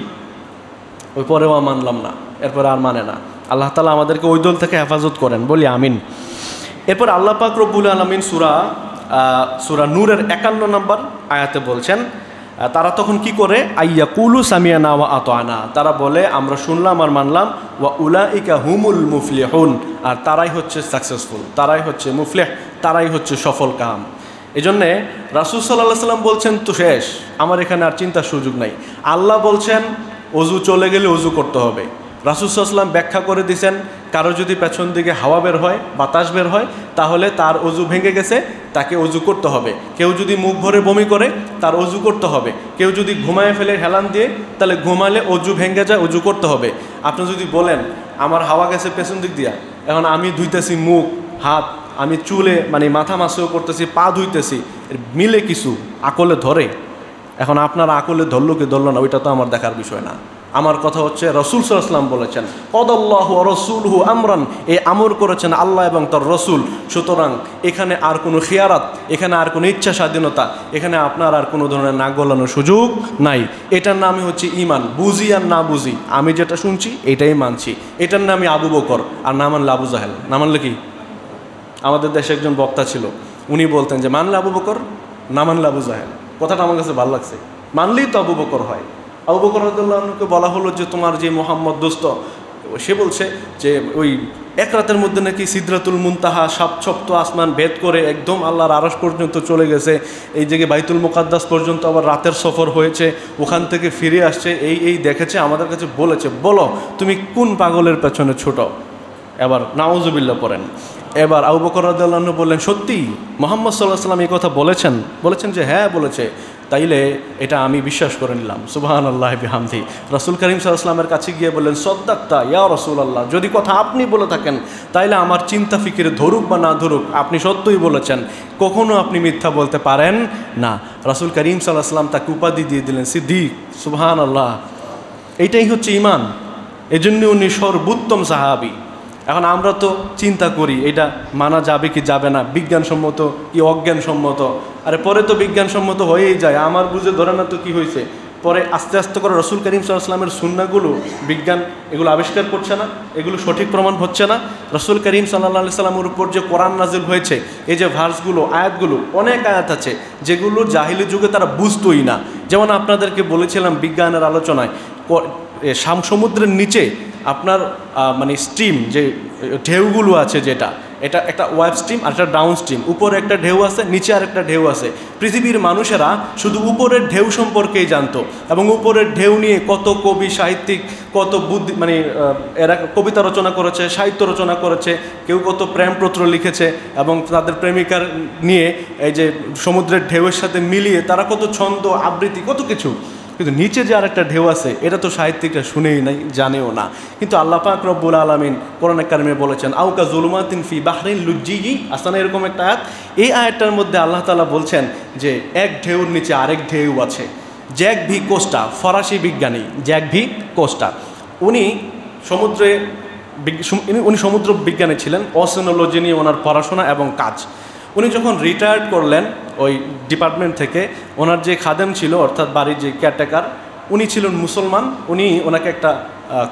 ওই পরেও মানলাম না, এরপরে আর মানে না। আল্লাহ তাআলা আমাদেরকে ওই দল থেকে হেফাজত করেন, বলি আমিন। এরপর আল্লাহ পাক রব্বুল আলামিন সূরা নূরের 51 নম্বর আয়াতে বলছেন, তারা তখন কি করে, আইয়াকুলু সামিয়ানা ওয়া আতোয়ানা, তারা বলে আমরা শুনলাম আর মানলাম, ওয়া উলাইকা হুমুল মুফলিহুন, আর তারাই হচ্ছে সাকসেসফুল, তারাই হচ্ছে মুফলিহ, তারাই হচ্ছে সফল কাম। এই জন্যে রাসূল সাল্লাল্লাহু আলাইহি সাল্লাম বলছেন তো শেষ, আমার এখানে আর চিন্তার সুযোগ নাই। আল্লাহ বলছেন অজু চলে গেলে অজু করতে হবে। রাসূল সাল্লাল্লাহু আলাইহি সাল্লাম ব্যাখ্যা করে দিয়েছেন, কারো যদি পেছন দিকে হাওয়া বের হয়, বাতাস বের হয়, তাহলে তার অজু ভেঙে গেছে, তাকে অজু করতে হবে। কেউ যদি মুখ ভরে বমি করে তার অজু করতে হবে। কেউ যদি ঘুমায় ফেলে হেলান দিয়ে, তাহলে ঘুমালে অজু ভেঙে যায়, অজু করতে হবে। আপনি যদি বলেন আমার হাওয়া গেছে পেছন দিক দিয়া, এখন আমি ধুইতেছি মুখ হাত, আমি চুলে মানে মাথা মাসেও করতেছি, পা ধুইতেছি, মিলে কিছু আকলে ধরে? এখন আপনার আকলে ধরলো কি ধরলো না ওইটা তো আমার দেখার বিষয় না। আমার কথা হচ্ছে রাসূল সাল্লাল্লাহু আলাইহি ওয়াসাল্লাম বলেছেন কদাল্লাহু ওয়া রাসূলুহু আমরান, এই আমর করেছেন আল্লাহ এবং তার রসুল। সুতরাং এখানে আর কোনো খিয়ারাত, এখানে আর কোনো ইচ্ছা স্বাধীনতা, এখানে আপনার আর কোনো ধরনের নাক গলানোর সুযোগ নাই। এটার নামই হচ্ছে ইমান, বুঝি আর না বুঝি, আমি যেটা শুনছি এটাই মানছি। এটার নামই আবু বকর, আর না মানলে আবু জাহেল। না মানলে কি? আমাদের দেশে একজন বক্তা ছিল, উনি বলতেন যে মানলে আবু বকর, না মানলে আবু জাহেল। কথাটা আমার কাছে ভালো লাগছে, মানলেই তো আবু বকর হয়। আবু বকর রাদিয়াল্লাহু আনহুকে বলা হলো যে তোমার যে মোহাম্মদ দোস্ত, সে বলছে যে ওই এক রাতের মধ্যে নাকি সিদরাতুল মুনতাহা সপ্ত আসমান ভেদ করে একদম আল্লাহর আরশ পর্যন্ত চলে গেছে, এই জায়গায় বাইতুল মুকাদ্দাস পর্যন্ত আবার রাতের সফর হয়েছে, ওখান থেকে ফিরে আসছে, এই দেখেছে, আমাদের কাছে বলেছে। বলো তুমি কোন পাগলের পেছনে ছোট? এবার নাউজুবিল্লাহ পড়েন। এবার আবু বকর রাদিয়াল্লাহু আনহু বললেন সত্যি মুহাম্মদ সাল্লাল্লাহু আলাইহি ওয়াসাল্লাম এই কথা বলেছেন যে হ্যাঁ বলেছে, তাইলে এটা আমি বিশ্বাস করে নিলাম। সুবহানাল্লাহি বিহামদি। রাসূল কারীম সাল্লাল্লাহু আলাইহি ওয়াসাল্লামের কাছে গিয়ে বললেন সাদ্দাকতা ইয়া রাসূলুল্লাহ, যদি কথা আপনি বলে থাকেন তাইলে আমার চিন্তা ফিকিরে ধরুক বা না ধরুক, আপনি সত্যই বলেছেন, কখনো আপনি মিথ্যা বলতে পারেন না। রাসূল কারীম সাল্লাল্লাহু আলাইহি ওয়াসাল্লাম তাকে উপাধি দিয়ে দিলেন সিদ্দিক। সুবহানাল্লাহ, এইটাই হচ্ছে ঈমান। এজন্য উনি সর্বোত্তম সাহাবী। এখন আমরা তো চিন্তা করি এটা মানা যাবে কি যাবে না, বিজ্ঞানসম্মত কি অজ্ঞানসম্মত। আরে পরে তো বিজ্ঞানসম্মত হয়েই যায়, আমার বুঝে ধরে না তো কি হয়েছে। পরে আস্তে আস্তে করে রাসূল কারীম সাল্লাল্লাহু আলাইহি ওয়াসাল্লামের সুন্নাহগুলো বিজ্ঞান এগুলো আবিষ্কার করছে না, এগুলো সঠিক প্রমাণ হচ্ছে না। রাসূল কারীম সাল্লাল্লাহু আলাইহি ওয়াসাল্লামের উপর যে কোরআন নাজিল হয়েছে, এই যে ভার্সগুলো, আয়াতগুলো, অনেক আয়াত আছে যেগুলো জাহিলি যুগে তারা বুঝতোই না। যেমন আপনাদেরকে বলেছিলাম বিজ্ঞানের আলোচনায়, সমুদ্রের নিচে আপনার মানে স্ট্রিম যে ঢেউগুলো আছে, এটা একটা ওয়েভ স্ট্রিম আর একটা ডাউন স্ট্রিম, উপরে একটা ঢেউ আছে, নিচে আর একটা ঢেউ আছে। পৃথিবীর মানুষেরা শুধু উপরের ঢেউ সম্পর্কেই জানতো, এবং উপরের ঢেউ নিয়ে কত কবি সাহিত্যিক, কত বুদ্ধি মানে এরা কবিতা রচনা করেছে, সাহিত্য রচনা করেছে, কেউ কত প্রেমপত্র লিখেছে, এবং তাদের প্রেমিকার নিয়ে এই যে সমুদ্রের ঢেউয়ের সাথে মিলিয়ে তারা কত ছন্দ আবৃত্তি কত কিছু। কিন্তু নিচে যে আরেকটা ঢেউ আছে এটা তো সাহিত্যিকরা শুনেই নাই, জানেও না। কিন্তু আল্লাহ পাক রব্বুল আলামিন কোরআনে কারিমে বলেছেন আউকা জুলুমাতিন ফি বাহরিন লুজ্জিয়ি, আসলে এরকম একটা আয়াত। এই আয়াতটার মধ্যে আল্লাহ তাআলা বলছেন যে এক ঢেউর নিচে আরেক ঢেউ আছে। জ্যাক ভি কোস্টা, ফরাসি বিজ্ঞানী জ্যাক ভি কোস্টা, উনি সমুদ্র বিজ্ঞানী ছিলেন, ওশেনোলজি নিয়ে ওনার পড়াশোনা এবং কাজ। উনি যখন রিটায়ার্ড করলেন ওই ডিপার্টমেন্ট থেকে, ওনার যে খাদেম ছিল অর্থাৎ বাড়ির যে কেয়ারটেকার, উনি ছিলেন মুসলমান। উনি ওনাকে একটা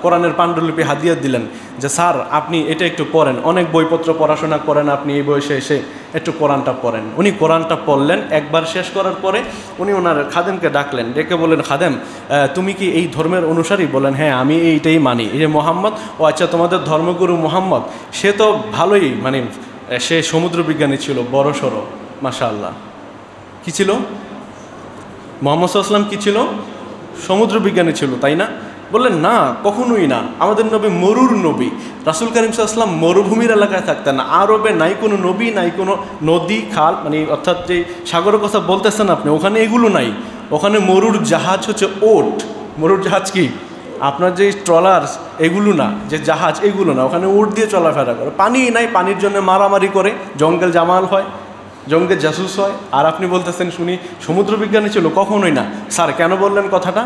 কোরআনের পাণ্ডুলিপি হাদিয়া দিলেন যে স্যার আপনি এটা একটু পড়েন, অনেক বইপত্র পড়াশোনা করেন আপনি, এই বয়সে এসে একটু কোরআনটা পড়েন। উনি কোরআনটা পড়লেন, একবার শেষ করার পরে উনি ওনার খাদেমকে ডাকলেন, ডেকে বললেন খাদেম তুমি কি এই ধর্মের অনুসারী? বলেন হ্যাঁ আমি এইটাই মানি। এই যে মোহাম্মদ, ও আচ্ছা তোমাদের ধর্মগুরু মোহাম্মদ, সে তো ভালোই মানে সে সমুদ্র বিজ্ঞানী ছিল বড় সড়ো, মাশাআল্লাহ। কি ছিল? মুহাম্মদ সাল্লাল্লাহু আলাইহি ওয়াসাল্লাম কি ছিল? সমুদ্র বিজ্ঞানী ছিল, তাই না? বললেন না, কখনোই না, আমাদের নবী মরুর নবী। রাসূল কারীম সাল্লাল্লাহু আলাইহি ওয়াসাল্লাম মরুভূমির এলাকায় থাকতেন না। আরবে নাই কোনো নবী, নাই কোনো নদী খাল, মানে অর্থাৎ যে সাগরের কথা বলতেছেন আপনি, ওখানে এগুলো নাই। ওখানে মরুর জাহাজ হচ্ছে ওট। মরুর জাহাজ কি আপনার যে ট্রলার্স এগুলো না, যে জাহাজ এগুলো না, ওখানে উট দিয়ে চলাফেরা করে। পানি নাই, পানির জন্য মারামারি করে, জঙ্গল জামাল হয়, জঙ্গল জাসুস হয়। আর আপনি বলতেছেন শুনি সমুদ্রবিজ্ঞানী ছিল। কখনোই না। স্যার কেন বললেন কথাটা?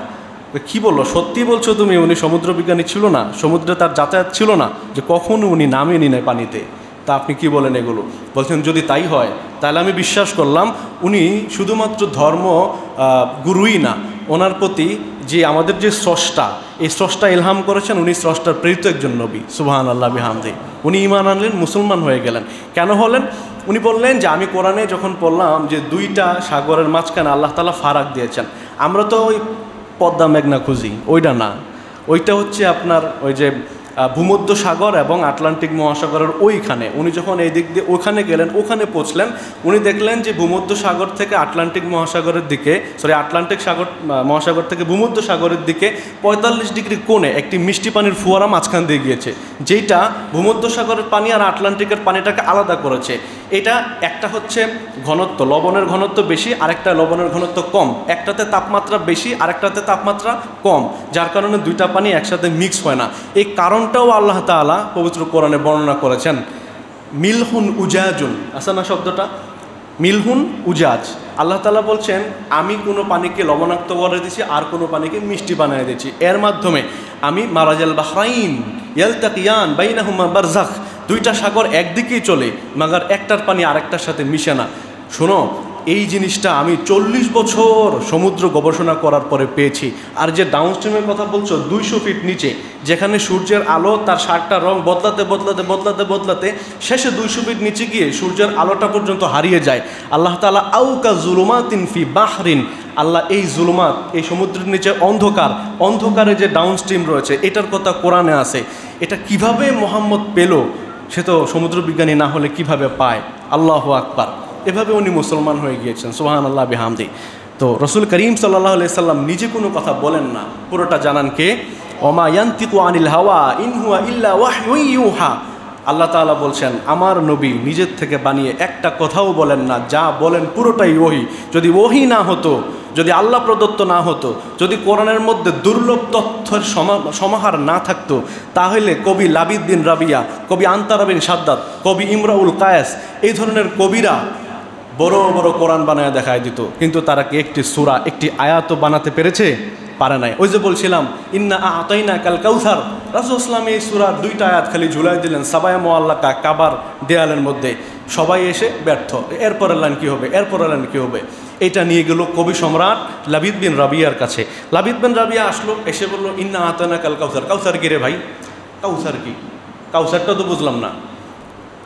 কি বললো? সত্যি বলছো তুমি উনি সমুদ্রবিজ্ঞানী ছিল না? সমুদ্রে তার যাতায়াত ছিল না? যে কখনো উনি নামেনি নাই পানিতে? তা আপনি কি বলেন এগুলো? বলছেন যদি তাই হয় তাহলে আমি বিশ্বাস করলাম উনি শুধুমাত্র ধর্ম গুরুই না, ওনার প্রতি যে আমাদের যে স্রষ্টা, এই স্রষ্টা ইলহাম করেছেন, উনি স্রষ্টার প্রেরিত একজন নবী। সুবহানাল্লাহ বিহামদি। উনি ঈমান আনলেন, মুসলমান হয়ে গেলেন। কেন হলেন? উনি বললেন যে আমি কোরআনে যখন পড়লাম যে দুইটা সাগরের মাঝখানে আল্লাহ তাআলা ফারাক দিয়েছেন। আমরা তো ওই পদ্মা মেঘনা খুঁজি, ওইটা না, ওইটা হচ্ছে আপনার ওই যে ভূমধ্য সাগর এবং আটলান্টিক মহাসাগরের ওইখানে। উনি যখন এই দিক দিয়ে ওখানে গেলেন, ওখানে পৌঁছলেন, উনি দেখলেন যে ভূমধ্য সাগর থেকে আটলান্টিক মহাসাগরের দিকে, আটলান্টিক সাগর মহাসাগর থেকে ভূমধ্য সাগরের দিকে 45 ডিগ্রি কোণে একটি মিষ্টি পানির ফোয়ারা মাঝখান দিয়ে গিয়েছে, যেটা ভূমধ্য সাগরের পানি আর আটলান্টিকের পানিটাকে আলাদা করেছে। এটা একটা হচ্ছে ঘনত্ব, লবণের ঘনত্ব বেশি, আরেকটা লবণের ঘনত্ব কম। একটাতে তাপমাত্রা বেশি, আরেকটাতে তাপমাত্রা কম, যার কারণে দুইটা পানি একসাথে মিক্স হয় না। এই কারণটাও আল্লাহ তাআলা পবিত্র কোরআনে বর্ণনা করেছেন। মিলহুন উজাজুন, আছে না শব্দটা? মিলহুন উজাজ। আল্লাহ তাআলা বলছেন আমি কোনো পানিকে লবণাক্ত করে দিয়েছি, আর কোনো পানিকে মিষ্টি বানিয়ে দিয়েছি। এর মাধ্যমে আমি মারাজাল বাহরাইন ইয়ালতাকিয়ান বাইনাহুমা বারজাখ, দুইটা সাগর একদিকেই চলে, মাগার একটার পানি আরেকটার সাথে মিশে না। শোনো, এই জিনিসটা আমি 40 বছর সমুদ্র গবেষণা করার পরে পেয়েছি। আর যে ডাউনস্ট্রিমের কথা বলছো 200 ফিট নিচে, যেখানে সূর্যের আলো তার 7টা রং বদলাতে বদলাতে বদলাতে বদলাতে শেষে 200 ফিট নিচে গিয়ে সূর্যের আলোটা পর্যন্ত হারিয়ে যায়। আল্লাহ তাআলা আউকা জুলুমাতিন ফি বাহরিন, আল্লাহ এই জুলুমাত, এই সমুদ্রের নিচে অন্ধকারে যে ডাউনস্ট্রিম রয়েছে, এটার কথা কোরআনে আছে। এটা কিভাবে মুহাম্মদ পেল? সে তো সমুদ্র বিজ্ঞানী না হলে কিভাবে পায়? আল্লাহু আকবার। এভাবে উনি মুসলমান হয়ে গিয়েছেন। সুবহানাল্লাহ বিহামদি। তো রাসূল করিম সাল্লাল্লাহু আলাইহি সাল্লাম নিজে কোনো কথা বলেন না, পুরোটা জানান কে? ওমা ইয়ানতিকু আনিল হাওয়া ইন হুয়া ইল্লা ওয়াহয়ুন ইউহা। আল্লাহ তাআলা বলছেন আমার নবী নিজের থেকে বানিয়ে একটা কথাও বলেন না, যা বলেন পুরোটাই ওহী। যদি ওহী না হতো, যদি আল্লাহ প্রদত্ত না হতো, যদি কোরআনের মধ্যে দুর্লভ তথ্যের সমাহার না থাকতো, তাহলে কবি লাবিদ বিন রাবিয়া, কবি আনতারা বিন সাদ্দাত, কবি ইমরাউল কায়েস, এই ধরনের কবিরা বড় বড় কোরআন বানায় দেখায় দিত। কিন্তু তারা কি একটি সূরা, একটি আয়াত বানাতে পেরেছে? পারে নাই। ওই যে বলছিলাম ইন্না আতাইনা কাল কাউসার, রাসূল ইসলাম এই সূরার 2টা আয়াত খালি ঝুলাই দিলেন সাবায়া মুআল্লাকা, কাবার দেয়ালের মধ্যে। সবাই এসে ব্যর্থ। এরপরের লাইন কী হবে, এরপরের লাইন কী হবে? এটা নিয়ে গেল কবি সম্রাট লাবিদ বিন রাবিয়ার কাছে। লাবিদ বিন রাবিয়া আসলো, এসে বলল ইন্না আতাইনা কাল কাউসার। কাউসার কি রে ভাই? কাউসার কি? কাউসারটা তো বুঝলাম না।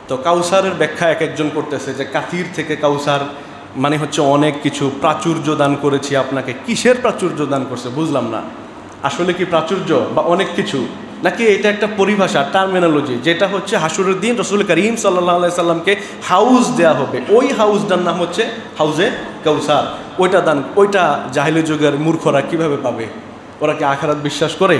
তো কাউসারের ব্যাখ্যা এক একজন করতেছে যে কাতির থেকে কাউসার মানে হচ্ছে অনেক কিছু, প্রাচুর্য দান করেছি আপনাকে। কিসের প্রাচুর্য দান করছে বুঝলাম না। আসলে কি প্রাচুর্য বা অনেক কিছু, নাকি এটা একটা পরিভাষা, টার্মিনোলজি, যেটা হচ্ছে হাসুরের দিন রাসূল করিম সাল্লাল্লাহু আলাইহি সাল্লামকে হাউস দেয়া হবে, ওই হাউসটার নাম হচ্ছে হাউজে কাউসার। ওইটা জাহিলি যুগের মূর্খরা কিভাবে পাবে? ওরা কি আখিরাত বিশ্বাস করে?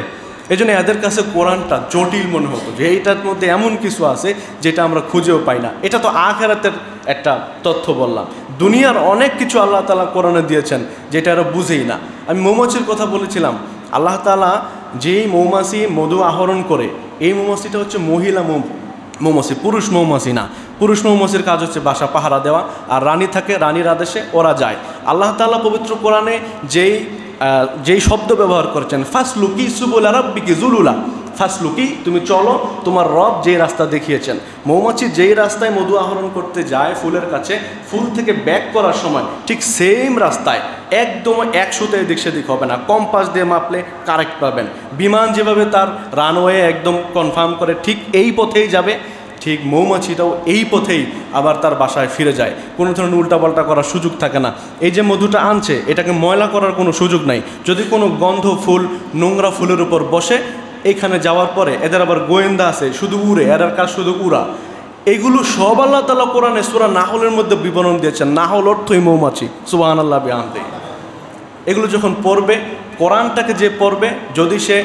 এই জন্য এদের কাছে কোরআনটা জটিল মনে হতো, যে এইটার মধ্যে এমন কিছু আছে যেটা আমরা খুঁজেও পাই না। এটা তো আখিরাতের একটা তথ্য বললাম। দুনিয়ার অনেক কিছু আল্লাহ তাআলা কোরআনে দিয়েছেন যেটা এরা বুঝেই না। আমি মৌমাছির কথা বলেছিলাম, আল্লাহ তাআলা যেই মৌমাছি মধু আহরণ করে, এই মৌমাছিটা হচ্ছে মহিলা মৌমাছি, পুরুষ মৌমাছি না। পুরুষ মৌমাছির কাজ হচ্ছে বাসা পাহারা দেওয়া, আর রানী থাকে, রানীর আদেশে ওরা যায়। আল্লাহ তাআলা পবিত্র কোরআনে যেই শব্দ ব্যবহার করেছেন, ফাসলুকি সুবুলা রাব্বিকি যুলুলা, ফাসলুকি তুমি চলো, তোমার রব যেই রাস্তা দেখিয়েছেন। মৌমাছি যেই রাস্তায় মধু আহরণ করতে যায় ফুলের কাছে, ফুল থেকে ব্যাক করার সময় ঠিক সেম রাস্তায়, একদম 100তে এদিক সেদিক হবে না, কম্পাস দিয়ে মাপলে কারেক্ট পাবেন। বিমান যেভাবে তার রানওয়ে একদম কনফার্ম করে ঠিক এই পথেই যাবে, ঠিক মৌমাছিটাও এই পথেই আবার তার বাসায় ফিরে যায়। কোনো ধরনের উল্টাপাল্টা করার সুযোগ থাকে না। এই যে মধুটা আনছে, এটাকে ময়লা করার কোনো সুযোগ নাই। যদি কোনো গন্ধ ফুল নোংরা ফুলের উপর বসে, এইখানে যাওয়ার পরে এদের আবার গোয়েন্দা আছে, শুধু উড়ে, এদের কাজ শুধু উড়া। এইগুলো সব আল্লাহ তাআলা কোরআনে সূরা নাহলের মধ্যে বিবরণ দিয়েছেন। নাহল অর্থই মৌমাছি। সুবহানাল্লাহ বিহামদি। এগুলো যখন পড়বে, কোরআনটাকে যে পড়বে, যদি সে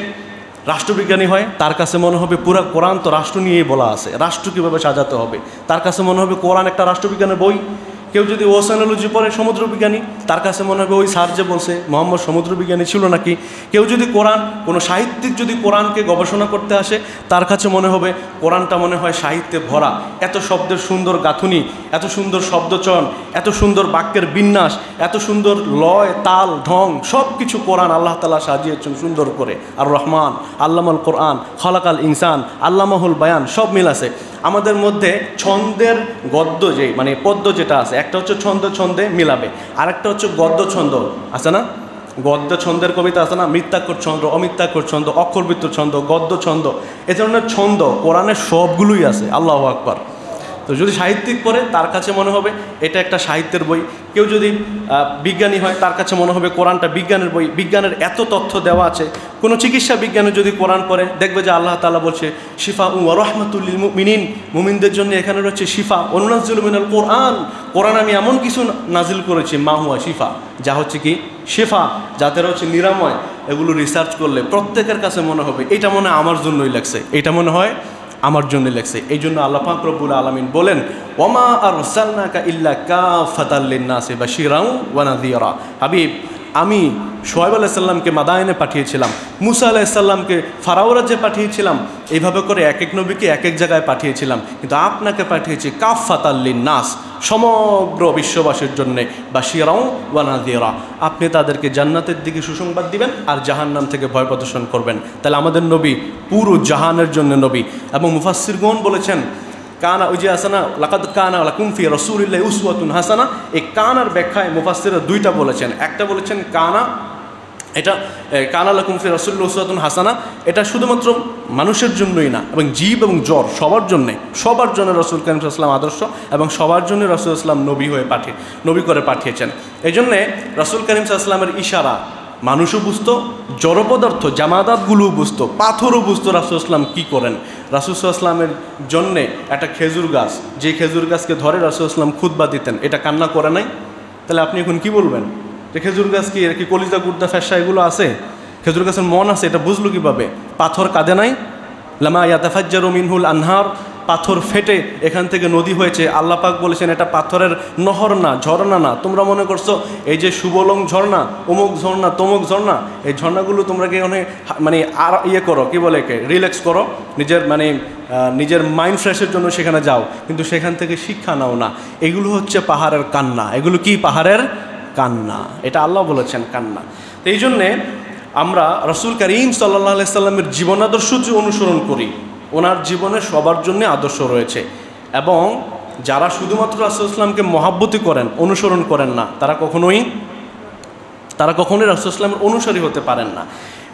রাষ্ট্রবিজ্ঞানী হয়, তার কাছে মনে হবে পুরো কোরআন তো রাষ্ট্র নিয়েই বলা আছে, রাষ্ট্র কীভাবে সাজাতে হবে। তার কাছে মনে হবে কোরআন একটা রাষ্ট্রবিজ্ঞানের বই। কেউ যদি ওশানোলজি পড়ে সমুদ্রবিজ্ঞানী, তার কাছে মনে হবে ওই স্যার যে বলছে মোহাম্মদ সমুদ্রবিজ্ঞানী ছিল নাকি। কেউ যদি কোরআন, কোনো সাহিত্যিক যদি কোরআনকে গবেষণা করতে আসে, তার কাছে মনে হবে কোরআনটা মনে হয় সাহিত্যে ভরা, এত শব্দের সুন্দর গাঁথুনি, এত সুন্দর শব্দচয়ন, এত সুন্দর বাক্যের বিন্যাস, এত সুন্দর লয় তাল ঢং, সব কিছু কোরআন আল্লাহ তাআলা সাজিয়েছেন সুন্দর করে। আর রহমান আল্লামাল কোরআন খলাকাল ইনসান আল্লামাহুল বায়ান, সব মিল আছে। আমাদের মধ্যে ছন্দের গদ্য যে মানে পদ্য যেটা আছে, একটা হচ্ছে ছন্দ ছন্দে মিলাবে, আরেকটা হচ্ছে গদ্য ছন্দ আছে না, গদ্য ছন্দের কবিতা আছে না, মৃত্যাক্ষর ছন্দ, অমৃত্যাক্ষর ছন্দ, অক্ষরবৃত্ত ছন্দ, গদ্য ছন্দ, এ ধরনের ছন্দ কোরআনের সবগুলোই আছে। আল্লাহু আকবার। তো যদি সাহিত্যিক পড়ে তার কাছে মনে হবে এটা একটা সাহিত্যের বই। কেউ যদি বিজ্ঞানী হয় তার কাছে মনে হবে কোরআনটা বিজ্ঞানের বই, বিজ্ঞানের এত তথ্য দেওয়া আছে। কোনো চিকিৎসা বিজ্ঞানে যদি কোরআন পড়ে দেখবে যে আল্লাহ তাআলা বলছে শিফা ওয়া রাহমাতুল লিল মুমিনিন, মুমিনদের জন্য এখানে রয়েছে শিফা। ওয়ানুনাজ্জিলু মিনাল কোরআন, কোরআন আমি এমন কিছু নাজিল করেছি মা হুয়া শিফা, যা হচ্ছে কি শিফা, যাতে হচ্ছে নিরাময়। এগুলো রিসার্চ করলে প্রত্যেকের কাছে মনে হবে এটা মনে হয় আমার জন্যই লেখছে, এটা মনে হয় আমার জন্য লেখছে। এই জন্য আল্লাহ পাক রব্বুল আলামিন বলেন ওয়ামা আরসালনাকা ইল্লা কাফাতাল লিন্নাসি বাশীরাও ওয়া নাযীরা। হাবিব, আমি শুআয়ব আলাইহিস সালামকে মাদায়েনে পাঠিয়েছিলাম, মুসা আলাইহিস সালামকে ফারাও রাজ্যে পাঠিয়েছিলাম, এইভাবে করে এক এক নবীকে এক এক জায়গায় পাঠিয়েছিলাম, কিন্তু আপনাকে পাঠিয়েছি কাফাতাল লিন্নাস, সমগ্র বিশ্ববাসীর জন্য, বাশীরাও ওয়া নাযীরা, আপনি তাদেরকে জান্নাতের দিকে সুসংবাদ দিবেন আর জাহান্নাম থেকে ভয় প্রদর্শন করবেন। তাহলে আমাদের নবী পুরো জাহানের জন্য নবী। এবং মুফাসসিরগণ বলেছেন কানা, ওই যে আছে না লাকাদ কানা লাকুম ফি রাসূলিল্লাহি উসওয়াতুন হাসানা, এই কানার ব্যাখ্যায় মুফাসসিররা দুইটা বলেছেন। একটা বলেছেন কানা, এটা কানা লাকুম ফি রাসূলিল্লাহি উসওয়াতুন হাসানা, এটা শুধুমাত্র মানুষের জন্যই না, এবং জীব এবং জ্বর সবার জন্যে, সবার জন্য রাসূল কারীম সাল্লাল্লাহু আলাইহি ওয়াসাল্লাম আদর্শ, এবং সবার জন্য রাসূল ইসলাম নবী হয়ে নবী করে পাঠিয়েছেন। এই জন্যে রাসূল কারীম সাল্লাল্লাহু আলাইহি ওয়াসাল্লামের ইশারা মানুষও বুঝতো, জড় পদার্থ জামাদাতগুলোও বুঝতো, পাথরও বুঝতো রাসূল ইসলাম কী করেন। রাসূল ইসলামের জন্যে একটা খেজুর গাছ, যে খেজুর গাছকে ধরে রাসূল ইসলাম খুতবা দিতেন, এটা কান্না করে নাই? তাহলে আপনি এখন কি বলবেন যে খেজুর গাছ কি এর কি কলিজা গুর্দা ফেসা এগুলো আছে, খেজুর গাছের মন আছে, এটা বুঝলো কীভাবে? পাথর কাঁদে নাই? লামা ইয়াতাফাজ্জারু মিনহুল আনহার, পাথর ফেটে এখান থেকে নদী হয়েছে। আল্লাহ পাক বলেছেন এটা পাথরের নহর না, ঝর্ণা না। তোমরা মনে করছো এই যে সুবলং ঝর্ণা, অমুক ঝর্ণা, তমুক ঝর্ণা, এই ঝর্ণাগুলো তোমরা কি মানে আর করো, কি বলে একে রিল্যাক্স করো, নিজের মাইন্ড ফ্রেশের জন্য সেখানে যাও, কিন্তু সেখান থেকে শিক্ষা নাও না। এগুলো হচ্ছে পাহাড়ের কান্না। এগুলো কি পাহাড়ের কান্না? এটা আল্লাহ বলেছেন কান্না। তো এই জন্যে আমরা রাসূল কারীম সাল্লাল্লাহু আলাইহি সাল্লামের জীবনাদর্শ যে অনুসরণ করি, ওনার জীবনে সবার জন্য আদর্শ রয়েছে। এবং যারা শুধুমাত্র রাসূল ইসলামকে মহাব্বতি করেন, অনুসরণ করেন না, তারা কখনোই রাসূল ইসলামের অনুসারী হতে পারেন না।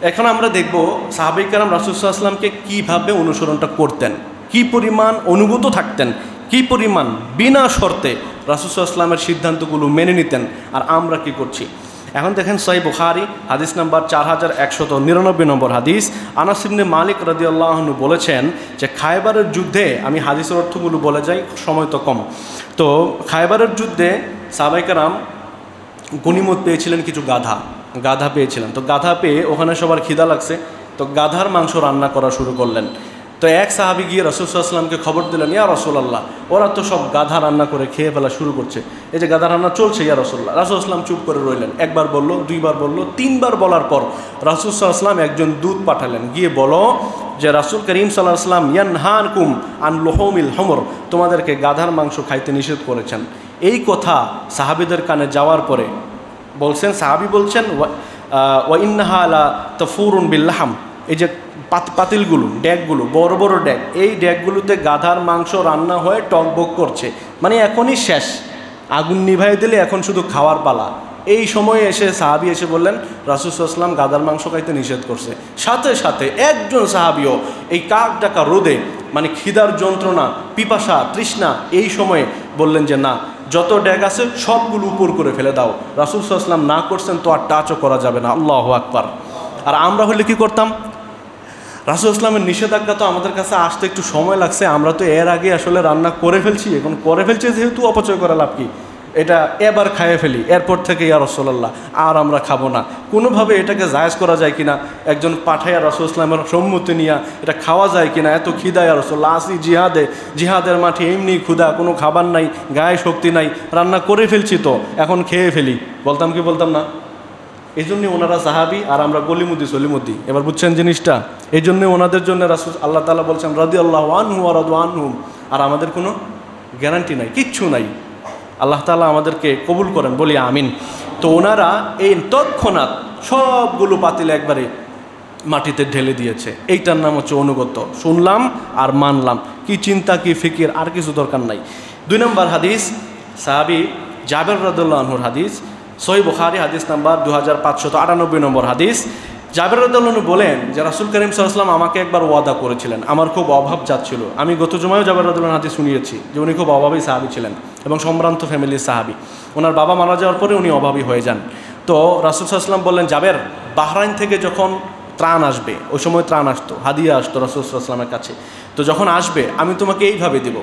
এখন আমরা দেখব সাহাবায়ে কেরাম রাসূল সাল্লাল্লাহু আলাইহি ওয়াসাল্লামকে কীভাবে অনুসরণটা করতেন, কী পরিমাণ অনুগত থাকতেন, কী পরিমাণ বিনা শর্তে রাসূল সাল্লাল্লাহু আলাইহি ওয়াসাল্লামের সিদ্ধান্তগুলো মেনে নিতেন, আর আমরা কি করছি। এখন দেখেন সহিহ বুখারী হাদিস নাম্বার 4199 নম্বর হাদিস, আনাস ইবনে মালিক রাদিয়াল্লাহু আনহু বলেছেন যে খায়বারের যুদ্ধে, আমি হাদিসের অর্থগুলো বলে যাই, সময় তো কম। তো খায়বারের যুদ্ধে সাহাবায়ে কেরাম গনিমত পেয়েছিলেন, কিছু গাধা পেয়েছিলেন। তো গাধা পেয়ে ওখানে সবার খিদা লাগছে, তো গাধার মাংস রান্না করা শুরু করলেন। তো এক সাহাবী গিয়ে রাসূল সাল্লাল্লাহু আলাইহি ওয়াসাল্লামকে খবর দিলেন, ইয়া রাসূলুল্লাহ, ওরা তো সব গাধা রান্না করে খেয়ে ফেলা শুরু করছে, এই যে গাধা রান্না চলছে ইয়া রাসূলুল্লাহ। রাসূল সাল্লাল্লাহু আলাইহি ওয়াসাল্লাম চুপ করে রইলেন। একবার বলল, দুইবার বলল, তিনবার বলার পর রাসূল সাল্লাল্লাহু আলাইহি ওয়াসাল্লাম একজন দূত পাঠালেন, গিয়ে বলো যে রাসূল কারীম সাল্লাল্লাহু আলাইহি ওয়াসাল্লাম ইয়ানহাকুম আন লুহুমিল হুমর, তোমাদেরকে গাধার মাংস খাইতে নিষেধ করেছেন। এই কথা সাহাবীদের কানে যাওয়ার পরে বলছেন, সাহাবী বলছেন ওয়া ইন্নাহা লা তাফুরুন বিল লাহম, এই যে পাতিলগুলো, ড্যাগগুলো, বড় বড় ড্যাগ, এই ড্যাগগুলোতে গাধার মাংস রান্না হয়ে টকবক করছে, মানে এখনই শেষ, আগুন নিভাই দিলে এখন শুধু খাওয়ার পালা। এই সময়ে এসে সাহাবী এসে বললেন রাসূল সাল্লাল্লাহু আলাইহি ওয়াসাল্লাম গাধার মাংস খাইতে নিষেধ করছে। সাথে সাথে একজন সাহাবীও এই কাক ডাকা রোদে, মানে খিদার যন্ত্রণা, পিপাসা, তৃষ্ণা, এই সময়ে বললেন যে না, যত ড্যাগ আছে সবগুলো উপর করে ফেলে দাও। রাসূল সাল্লাল্লাহু আলাইহি ওয়াসাল্লাম না করছেন তো আর টাচও করা যাবে না। আল্লাহু আকবার। আর আমরা হলে কি করতাম? রাসূল ইসলামের নিষেধাজ্ঞা তো আমাদের কাছে আসতে একটু সময় লাগছে, আমরা তো এর আগে আসলে রান্না করে ফেলছি, এখন করে ফেলছি যেহেতু অপচয় করা লাভ কি, এটা এবার খাইয়ে ফেলি, এরপর থেকে ইয়া রাসূলুল্লাহ আর আমরা খাবো না। কোনোভাবে এটাকে জায়েজ করা যায় কিনা, একজন পাঠাইয়া রাসূল ইসলামের সম্মতি নিয়া এটা খাওয়া যায় কিনা, এত খিদা ইয়া রাসূলুল্লাহ, আসি জিহাদের মাঠে এমনি ক্ষুধা, কোনো খাবার নাই, গায়ে শক্তি নাই, রান্না করে ফেলছি তো এখন খেয়ে ফেলি, বলতাম কি বলতাম না? এই জন্যে ওনারা সাহাবি আর আমরা গলিমুদ্দি সলিমুদ্দি। এবার বুঝছেন জিনিসটা? এই জন্যে ওনাদের জন্য রাসূল আল্লাহ তাআলা বলছেন রাদিয়াল্লাহু আনহু ওয়া রাদু আনহুম, আর আমাদের কোনো গ্যারান্টি নাই, কিচ্ছু নাই। আল্লাহ তাআলা আমাদেরকে কবুল করেন, বলি আমিন। তো ওনারা এই তৎক্ষণাৎ সবগুলো পাতিল একবারে মাটিতে ঢেলে দিয়েছে। এইটার নাম হচ্ছে অনুগত, শুনলাম আর মানলাম, কি চিন্তা কি ফিকির আর কিছু দরকার নাই। 2 নম্বর হাদিস, সাহাবী জাবের রাদিয়াল্লাহু আনহুর হাদিস, সহিহ বুখারী হাদিস নাম্বার 2598 নম্বর হাদিস। জাবের রাদিয়াল্লাহু আনহু বলেন যে রাসূল করিম সাল্লাল্লাহু আলাইহি ওয়াসাল্লাম আমাকে একবার ওয়াদা করেছিলেন, আমার খুব অভাব যাচ্ছিল। আমি গত জুমায়ও জাবের রাদিয়াল্লাহু আনহু হাদিস শুনিয়েছি যে উনি খুব অভাবী সাহাবী ছিলেন এবং সম্ভ্রান্ত ফ্যামিলির সাহাবী। ওনার বাবা মারা যাওয়ার পরে উনি অভাবী হয়ে যান। তো রাসূল সাল্লাল্লাহু আলাইহি ওয়াসাল্লাম বললেন, জাবের, বাহরাইন থেকে যখন ত্রাণ আসবে, ওই সময় ত্রাণ আসতো, হাদিয়া আসতো রাসূল সাল্লাল্লাহু আলাইহি ওয়াসাল্লামের কাছে, তো যখন আসবে আমি তোমাকে এইভাবে দিব।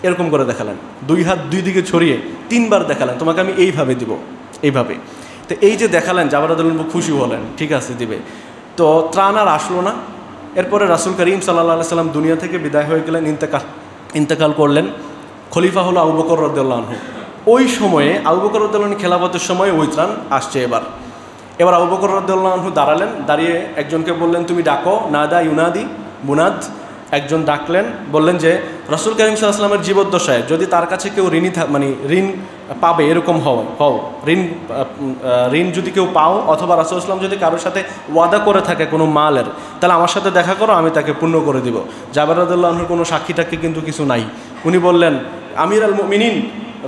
এরকম করে দেখালেন, 2 হাত 2 দিকে ছড়িয়ে 3 বার দেখালেন, তোমাকে আমি এইভাবে দিব, এইভাবে। তো এই যে দেখালেন, জাবের রাদিয়াল্লাহু আনহু খুশি হলেন, ঠিক আছে দিবে। তো ত্রাণ আর আসলো না। এরপরে রাসূল করিম সাল্লাল্লাহু আলাইহি সাল্লাম দুনিয়া থেকে বিদায় হয়ে গেলেন, ইন্তেকাল করলেন। খলিফা হলো আবু বকর রাদিয়াল্লাহু আনহু। ওই সময়ে আবু বকর রাদিয়াল্লাহু আনহু খেলাফতের সময় ওই ত্রাণ আসছে। এবার আবু বকর রাদিয়াল্লাহু আনহু দাঁড়ালেন, দাঁড়িয়ে একজনকে বললেন, তুমি ডাকো, নাদা ইউনাদি মুনাদ। একজন ডাকলেন, বললেন যে রাসূল করিম সাল্লাল্লাহু আলাইহি ওয়াসাল্লামের জীবদ্দশায় যদি তার কাছে কেউ ঋণ পাবে, এরকম হও ঋণ যদি কেউ পাও, অথবা রাসূল সাল্লাল্লাহু আলাইহি ওয়াসাল্লাম যদি কারোর সাথে ওয়াদা করে থাকে কোনো মালের, তাহলে আমার সাথে দেখা করো, আমি তাকে পূর্ণ করে দিব। জাবের রাদিয়াল্লাহু আনহুর কোনো সাক্ষী টাক্ষী কিন্তু কিছু নাই। উনি বললেন, আমির আল মুমিনিন,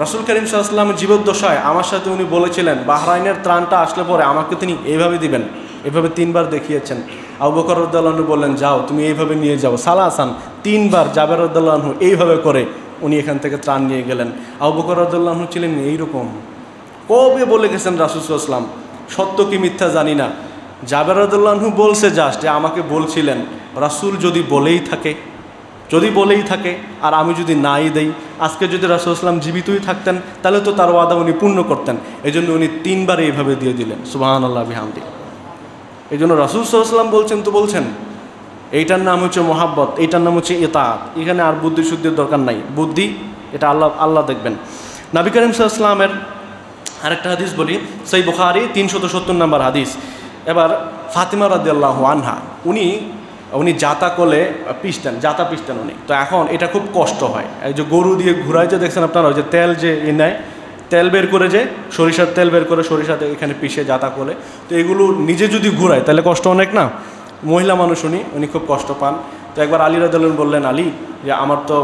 রাসূল করিম সাল্লাল্লাহু আলাইহি ওয়াসাল্লামের জীবদ্দশায় আমার সাথে উনি বলেছিলেন বাহরাইনের ত্রাণটা আসলে পরে আমাকে তিনি এইভাবে দিবেন, এভাবে 3 বার দেখিয়েছেন। আবু বকর রাদিয়াল্লাহু আনহু বললেন, যাও তুমি এইভাবে নিয়ে যাও, সালাসান, 3 বার জাবের রাদিয়াল্লাহু আনহু এইভাবে করে উনি এখান থেকে ত্রাণ নিয়ে গেলেন। আবু বকর রাদিয়াল্লাহু আনহু ছিলেন এইরকম, কবে বলে গেছেন রাসূল সাল্লাল্লাহু আলাইহি ওয়াসাল্লাম, সত্য কি মিথ্যা জানি না। জাবের রাদিয়াল্লাহু আনহু বলছে জাস্ট যে আমাকে বলছিলেন রাসূল যদি বলেই থাকে আর আমি যদি নাই দেই, আজকে যদি রাসূল সাল্লাল্লাহু আলাইহি ওয়াসাল্লাম জীবিতই থাকতেন তাহলে তো তার ওয়াদা উনি পূর্ণ করতেন। এই জন্য উনি 3 বার এইভাবে দিয়ে দিলেন। সুবহানাল্লাহ বিহামদি। এই জন্য রাসূল সাল্লাল্লাহু আলাইহি ওয়াসাল্লাম বলছেন তো বলছেন, এইটার নাম হচ্ছে মহাব্বত, এইটার নাম হচ্ছে ইতাআত। এখানে আর বুদ্ধি শুদ্ধির দরকার নাই, বুদ্ধি এটা আল্লাহ দেখবেন। নবী করিম সাল্লাল্লাহু আলাইহি ওয়াসাল্লামের আরেকটা হাদিস বলি, সহিহ বুখারী 370 নম্বর হাদিস। এবার ফাতিমা রাদিয়াল্লাহু আনহা, উনি জাতা পিষতেন উনি। তো এখন এটা খুব কষ্ট হয়, এই যে গরু দিয়ে ঘুরায় যে দেখছেন আপনারা, ওই যে তেল যে নেয়, তেল বের করে, যে সরিষার তেল বের করে সরিষাতে এখানে পিষে জাতা করে, তো এগুলো নিজে যদি ঘুরায় তাহলে কষ্ট অনেক না। মহিলা মানুষ উনি খুব কষ্ট পান। তো একবার আলী রাদিয়াল্লাহু আনহু বললেন, আলী, যে আমার তো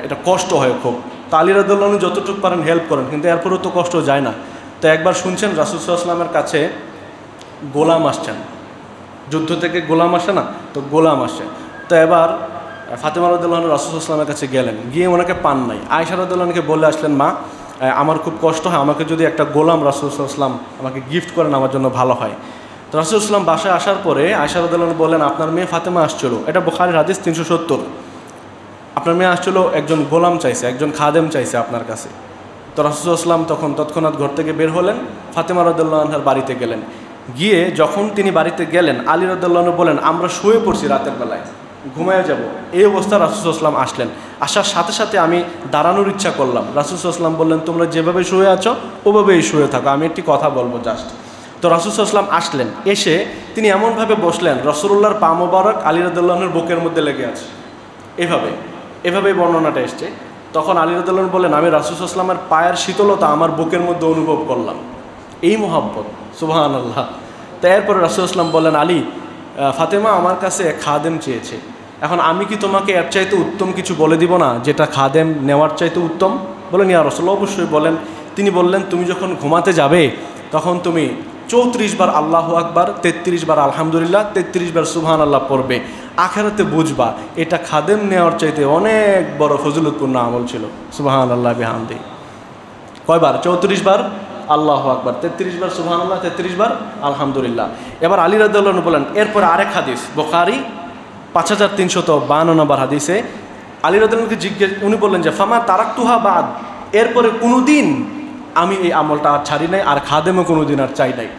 এটা কষ্ট হয় খুব। তো আলী রাদিয়াল্লাহু আনহু যতটুকু পারেন হেল্প করেন, কিন্তু এরপরেও তো কষ্ট যায় না। তো একবার শুনছেন রাসূল সাল্লাল্লাহু আলাইহি ওয়াসাল্লামের কাছে গোলাম আসছেন, যুদ্ধ থেকে গোলাম আসে না, তো গোলাম আসে। তো এবার ফাতিমা রাদিয়াল্লাহু আনহা রাসূল সাল্লাল্লাহু আলাইহি ওয়াসাল্লামের কাছে গেলেন, গিয়ে ওনাকে পান নাই। আয়েশা রাদিয়াল্লাহু আনহাকে বলে আসলেন, মা, আমার খুব কষ্ট হয়, আমাকে যদি একটা গোলাম রাসূল সাল্লাল্লাহু আলাইহি ওয়াসাল্লাম আমাকে গিফট করেন আমার জন্য ভালো হয়। তো রাসূল সাল্লাল্লাহু আলাইহি ওয়াসাল্লাম বাসায় আসার পরে আয়েশা রাদিয়াল্লাহু আনহা বললেন, আপনার মেয়ে ফাতেমা আসছিল, এটা বুখারীর হাদিস 370, আপনার মেয়ে আসছিল, একজন গোলাম চাইছে, একজন খাদেম চাইছে আপনার কাছে। তো রাসূল সাল্লাল্লাহু আলাইহি ওয়াসাল্লাম তখন তৎক্ষণাৎ ঘর থেকে বের হলেন, ফাতেমা রাদিয়াল্লাহু আনহার বাড়িতে গেলেন। গিয়ে যখন তিনি বাড়িতে গেলেন, আলী রাদিয়াল্লাহু আনহু বলেন, আমরা শুয়ে পড়ছি রাতের বেলায়, ঘুমায় যাব, এই অবস্থা রাসূল সাল্লাল্লাহু আলাইহি ওয়াসাল্লাম আসলেন। আসার সাথে সাথে আমি দাঁড়ানোর ইচ্ছা করলাম। রাসূল সাল্লাল্লাহু আলাইহি ওয়াসাল্লাম বললেন, তোমরা যেভাবে শুয়ে আছো ওভাবেই শুয়ে থাকো, আমি একটি কথা বলবো জাস্ট। তো রাসূল সাল্লাল্লাহু আলাইহি ওয়াসাল্লাম আসলেন, এসে তিনি এমনভাবে বসলেন, রাসূলুল্লাহর পা মোবারক আলী রাদিয়াল্লাহু আনহুর বুকের মধ্যে লেগে আছে, এভাবেই বর্ণনাটা এসছে। তখন আলী রাদিয়াল্লাহু আনহু বললেন, আমি রাসূল সাল্লাল্লাহু আলাইহি ওয়াসাল্লামের পায়ের শীতলতা আমার বুকের মধ্যে অনুভব করলাম, এই মহব্বত। সুবহানাল্লাহ। তো এরপরে রাসূল সাল্লাল্লাহু আলাইহি ওয়াসাল্লাম বললেন, আলী, ফাতেমা আমার কাছে এক খাদেম চেয়েছে, এখন আমি কি তোমাকে এর চাইতে উত্তম কিছু বলে দিব না, যেটা খাদেম নেওয়ার চাইতে উত্তম? বলেন, ইয়া রাসূলুল্লাহ, অবশ্যই বলেন। তিনি বললেন, তুমি যখন ঘুমাতে যাবে তখন তুমি 34 বার আল্লাহু আকবার, 33 বার আলহামদুলিল্লাহ, 33 বার সুবহানাল্লাহ পড়বে। আখিরাতে বুঝবা এটা খাদেম নেওয়ার চাইতে অনেক বড় ফজিলতপূর্ণ আমল ছিল। সুবহানাল্লাহ বিহামদি। কয়বার? 34 বার আল্লাহু আকবার, 33 বার সুবহানাল্লাহ, 33 বার আলহামদুলিল্লাহ। এবার আলী রাদিয়াল্লাহু আনহু বলেন, এরপর আরেক হাদিস বুখারী 5352 নম্বর হাদিসে আলী রাদিয়াল্লাহু আনহুকে উনি বললেন যে ফামা তারাকতুহা বাদ, এরপরে কোনোদিন আমি এই আমলটা আর ছাড়ি নাই, আর খাদেমও কোনো দিন আর চাই নাই।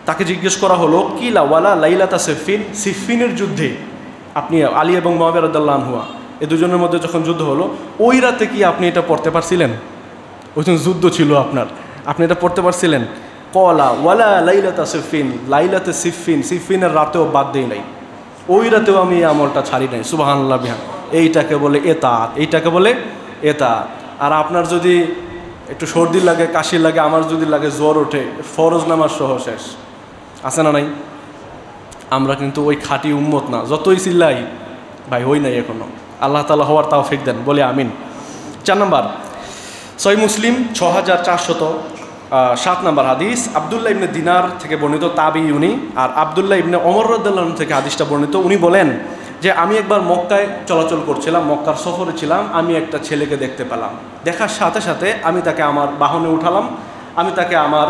তাকে জিজ্ঞেস করা হলো কিলা ওয়ালা লাইলাতা সিফিন, সিফিনের যুদ্ধে আপনি আলী এবং মুআবিয়া রাদিয়াল্লাহু আনহু এই দুজনের মধ্যে যখন যুদ্ধ হলো, ওই রাতে কি আপনি এটা পড়তে পারছিলেন? ওই যুদ্ধ ছিল আপনার, আপনি এটা পড়তে পারছিলেন? কলা ওয়ালা লাইলাতা সিফিন, লাইলাতে সিফিন, সিফিনের রাতেও বাদ দেই নাই, ওই রাতেও আমি এই আমলটা ছাড়ি নাই। সুবহানাল্লাহ বিহাম। এইটাকে বলে এতাত, এইটাকে বলে এতাত। আর আপনার যদি একটু সর্দি লাগে, কাশি লাগে, আমার যদি লাগে জ্বর ওঠে, ফরজ নামাজ সহ শেষ। আছে না নাই? আমরা কিন্তু ওই খাঁটি উম্মত না, যতই চিল্লাই ভাই হই নাই এখনো। আল্লাহ তাআলা হওয়ার তাওফিক দেন, বলে আমিন। 4 নম্বর, সহিহ মুসলিম 6407 নম্বর হাদিস, আব্দুল্লাহ ইবনে দিনার থেকে বর্ণিত, তাবিঈ উনি। আর আব্দুল্লাহ ইবনে ওমর রাদিয়াল্লাহু আনহু থেকে হাদিসটা বর্ণিত। উনি বলেন যে আমি একবার মক্কায় চলাচল করছিলাম, মক্কার সফরে ছিলাম, আমি একটা ছেলেকে দেখতে পেলাম। দেখার সাথে সাথে আমি তাকে আমার বাহনে উঠালাম, আমি তাকে আমার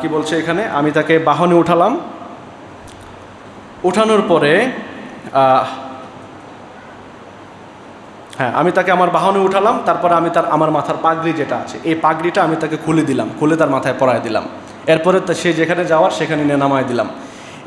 কি বলছে এখানে, আমি তাকে বাহনে উঠালাম। উঠানোর পরে আমি তাকে আমার বাহনে উঠালাম, তারপরে আমি আমার মাথার পাগড়ি যেটা আছে, এই পাগড়িটা আমি তাকে খুলে দিলাম, খুলে তার মাথায় পরায় দিলাম। এরপরে সে যেখানে যাওয়ার সেখানে নিয়ে নামায় দিলাম।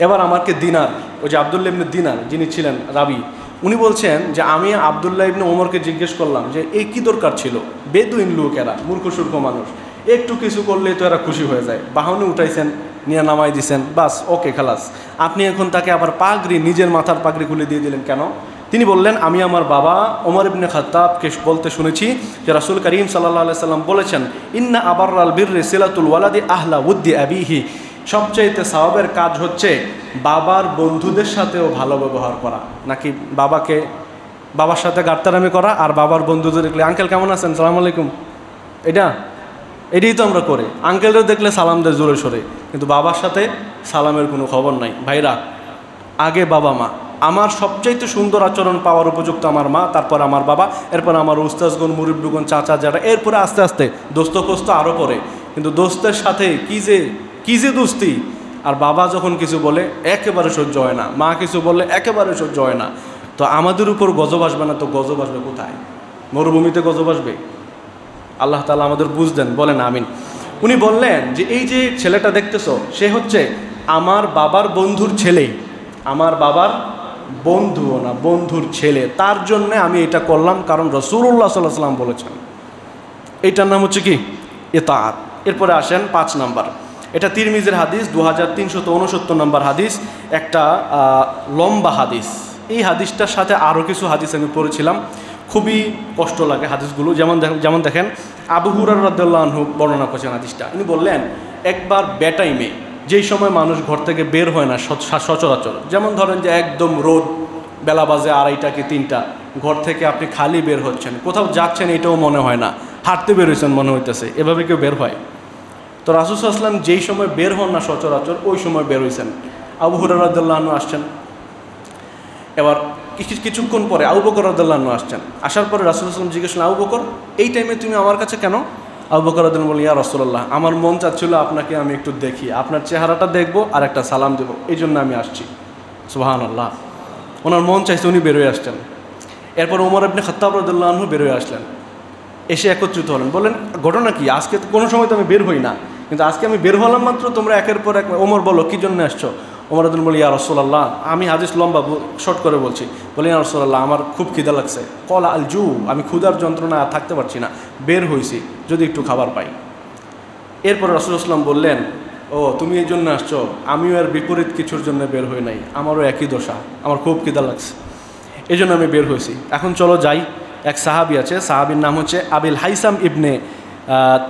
এবার আমাকে দিনার, ওই যে আব্দুল্লাহ ইবনে দিনার যিনি ছিলেন রাবি, উনি বলছেন যে আমি আব্দুল্লাহ ইবনে ওমরকে জিজ্ঞেস করলাম যে এই কী দরকার ছিল, বেদুইন লোক এরা, মূর্খ সূর্খ মানুষ, একটু কিছু করলেই তো এরা খুশি হয়ে যায়, বাহনে উঠাইছেন, নিয়ে নামাই দিছেন, বাস ওকে খালাস, আপনি এখন তাকে আবার পাগড়ি, নিজের মাথার পাগড়ি খুলে দিয়ে দিলেন কেন? তিনি বললেন আমি আমার বাবা ওমর ইবনে খাত্তাবকে বলতে শুনেছি যে রাসূল করিম সাল্লাল্লাহু আলাইহি সাল্লাম বলেছেন, ইন্না আবাররাল বিররি সিলাতুল ওয়ালাদি আহলা উদ্দি আবিহি, সবচাইতে সওয়াবের কাজ হচ্ছে বাবার বন্ধুদের সাথেও ভালো ব্যবহার করা। নাকি বাবার সাথে গাত্তারামি করা, আর বাবার বন্ধুদের দেখলে আঙ্কেল কেমন আছেন, সালাম আলাইকুম, এটাই তো আমরা করি। আঙ্কেলরা দেখলে সালাম দেয় জোরে সোরে, কিন্তু বাবার সাথে সালামের কোনো খবর নাই। ভাইরা, আগে বাবা মা। আমার সবচাইতে সুন্দর আচরণ পাওয়ার উপযুক্ত আমার মা, তারপর আমার বাবা, এরপর আমার উস্তাজগণ, মুরব্বিগণ, চাচা যারা, এরপরে আস্তে আস্তে দোস্ত কোস্ত আরও পরে। কিন্তু দোস্তের সাথে কি যে দোস্তি, আর বাবা যখন কিছু বলে একেবারে সহ্য হয় না, মা কিছু বললে একেবারে সহ্য হয় না। তো আমাদের উপর গজব আসবে না তো গজব আসবে কোথায়? মরুভূমিতে গজব আসবে? আল্লাহ তাআলা আমাদের বুঝ দেন, বলেন আমিন। উনি বললেন যে এই যে ছেলেটা দেখতেছো, সে হচ্ছে আমার বাবার বন্ধুর ছেলেই, আমার বাবার বন্ধুও না, বন্ধুর ছেলে, তার জন্য আমি এটা করলাম, কারণ রাসূলুল্লাহ সাল্লাল্লাহু আলাইহি ওয়াসাল্লাম বলেছেন। এইটার নাম হচ্ছে কি? ইতাআত। এরপরে আসেন 5 নাম্বার, এটা তিরমিজির হাদিস, 2369 নম্বর হাদিস, একটা লম্বা হাদিস। এই হাদিসটার সাথে আরও কিছু হাদিস আমি পড়েছিলাম, খুবই কষ্ট লাগে হাদিসগুলো। যেমন দেখেন, আবু হুরায়রা রাদিয়াল্লাহু আনহু বর্ণনা করেছেন হাদিসটা। উনি বললেন একবার বেটাইমে, যেই সময় মানুষ ঘর থেকে বের হয় না সচরাচর, যেমন ধরেন যে একদম রোদ, বেলা বাজে 2:30 কি 3টা, ঘর থেকে আপনি খালি বের হচ্ছেন, কোথাও যাচ্ছেন এটাও মনে হয় না, হাঁটতে বের হয়েছেন মনে হইতেছে, এভাবে কেউ বের হয়? তো রাসূল সাল্লাল্লাহু আলাইহি ওয়াসাল্লাম যেই সময় বের হন না সচরাচর, ওই সময় বের হয়েছেন। আবু হুরায়রা রাদিয়াল্লাহু আনহু আসছেন। এবার কিছুক্ষণ পরে আবু বকর রাদিয়াল্লাহু আনহু আসছেন। আসার পরে রাসূল সাল্লাল্লাহু আলাইহি ওয়াসাল্লাম জিজ্ঞেস করলেন, আবু বকর, এই টাইমে তুমি আমার কাছে কেন? আবু বকর রাদিয়াল্লাহু আনহু বললেন, ইয়া রাসূলুল্লাহ, আমার মন চাচ্ছিল আপনাকে আমি একটু দেখি, আপনার চেহারাটা দেখবো আর একটা সালাম দেবো, এই জন্য আমি আসছি। সুবহানাল্লাহ, ওনার মন চাইছে, উনি বেরোয় আসছেন। এরপর ওমর ইবনে খাত্তাব রাদিয়াল্লাহু আনহু বেরোয় আসলেন, এসে একত্রিত হলেন। বললেন ঘটনা কি? আজকে কোনো সময় তো আমি বের হই না, কিন্তু আজকে আমি বের হলাম মাত্র, তোমরা একের পর এক। ওমর বলো কী জন্য আসছো? ওমর রাদিয়াল্লাহু আনহু বলি, ইয়া রাসূলুল্লাহ, আমি হাদিস লম্বা, শর্ট করে বলছি। বলি, ইয়া রাসূলুল্লাহ, আমার খুব খিদা লাগছে। কলা আল জু, আমি ক্ষুধার যন্ত্রণা আর থাকতে পারছি না, বের হয়েছি, যদি একটু খাবার পাই। এরপর রাসূল সাল্লাল্লাহু আলাইহি ওয়াসাল্লাম বললেন, ও তুমি এই জন্য আসছো? আমিও এর বিপরীত কিছুর জন্য বের হই নাই, আমারও একই দশা, আমার খুব খিদা লাগছে, এই জন্য আমি বের হয়েছি। এখন চলো যাই। এক সাহাবি আছে, সাহাবির নাম হচ্ছে আবিল হাইসাম ইবনে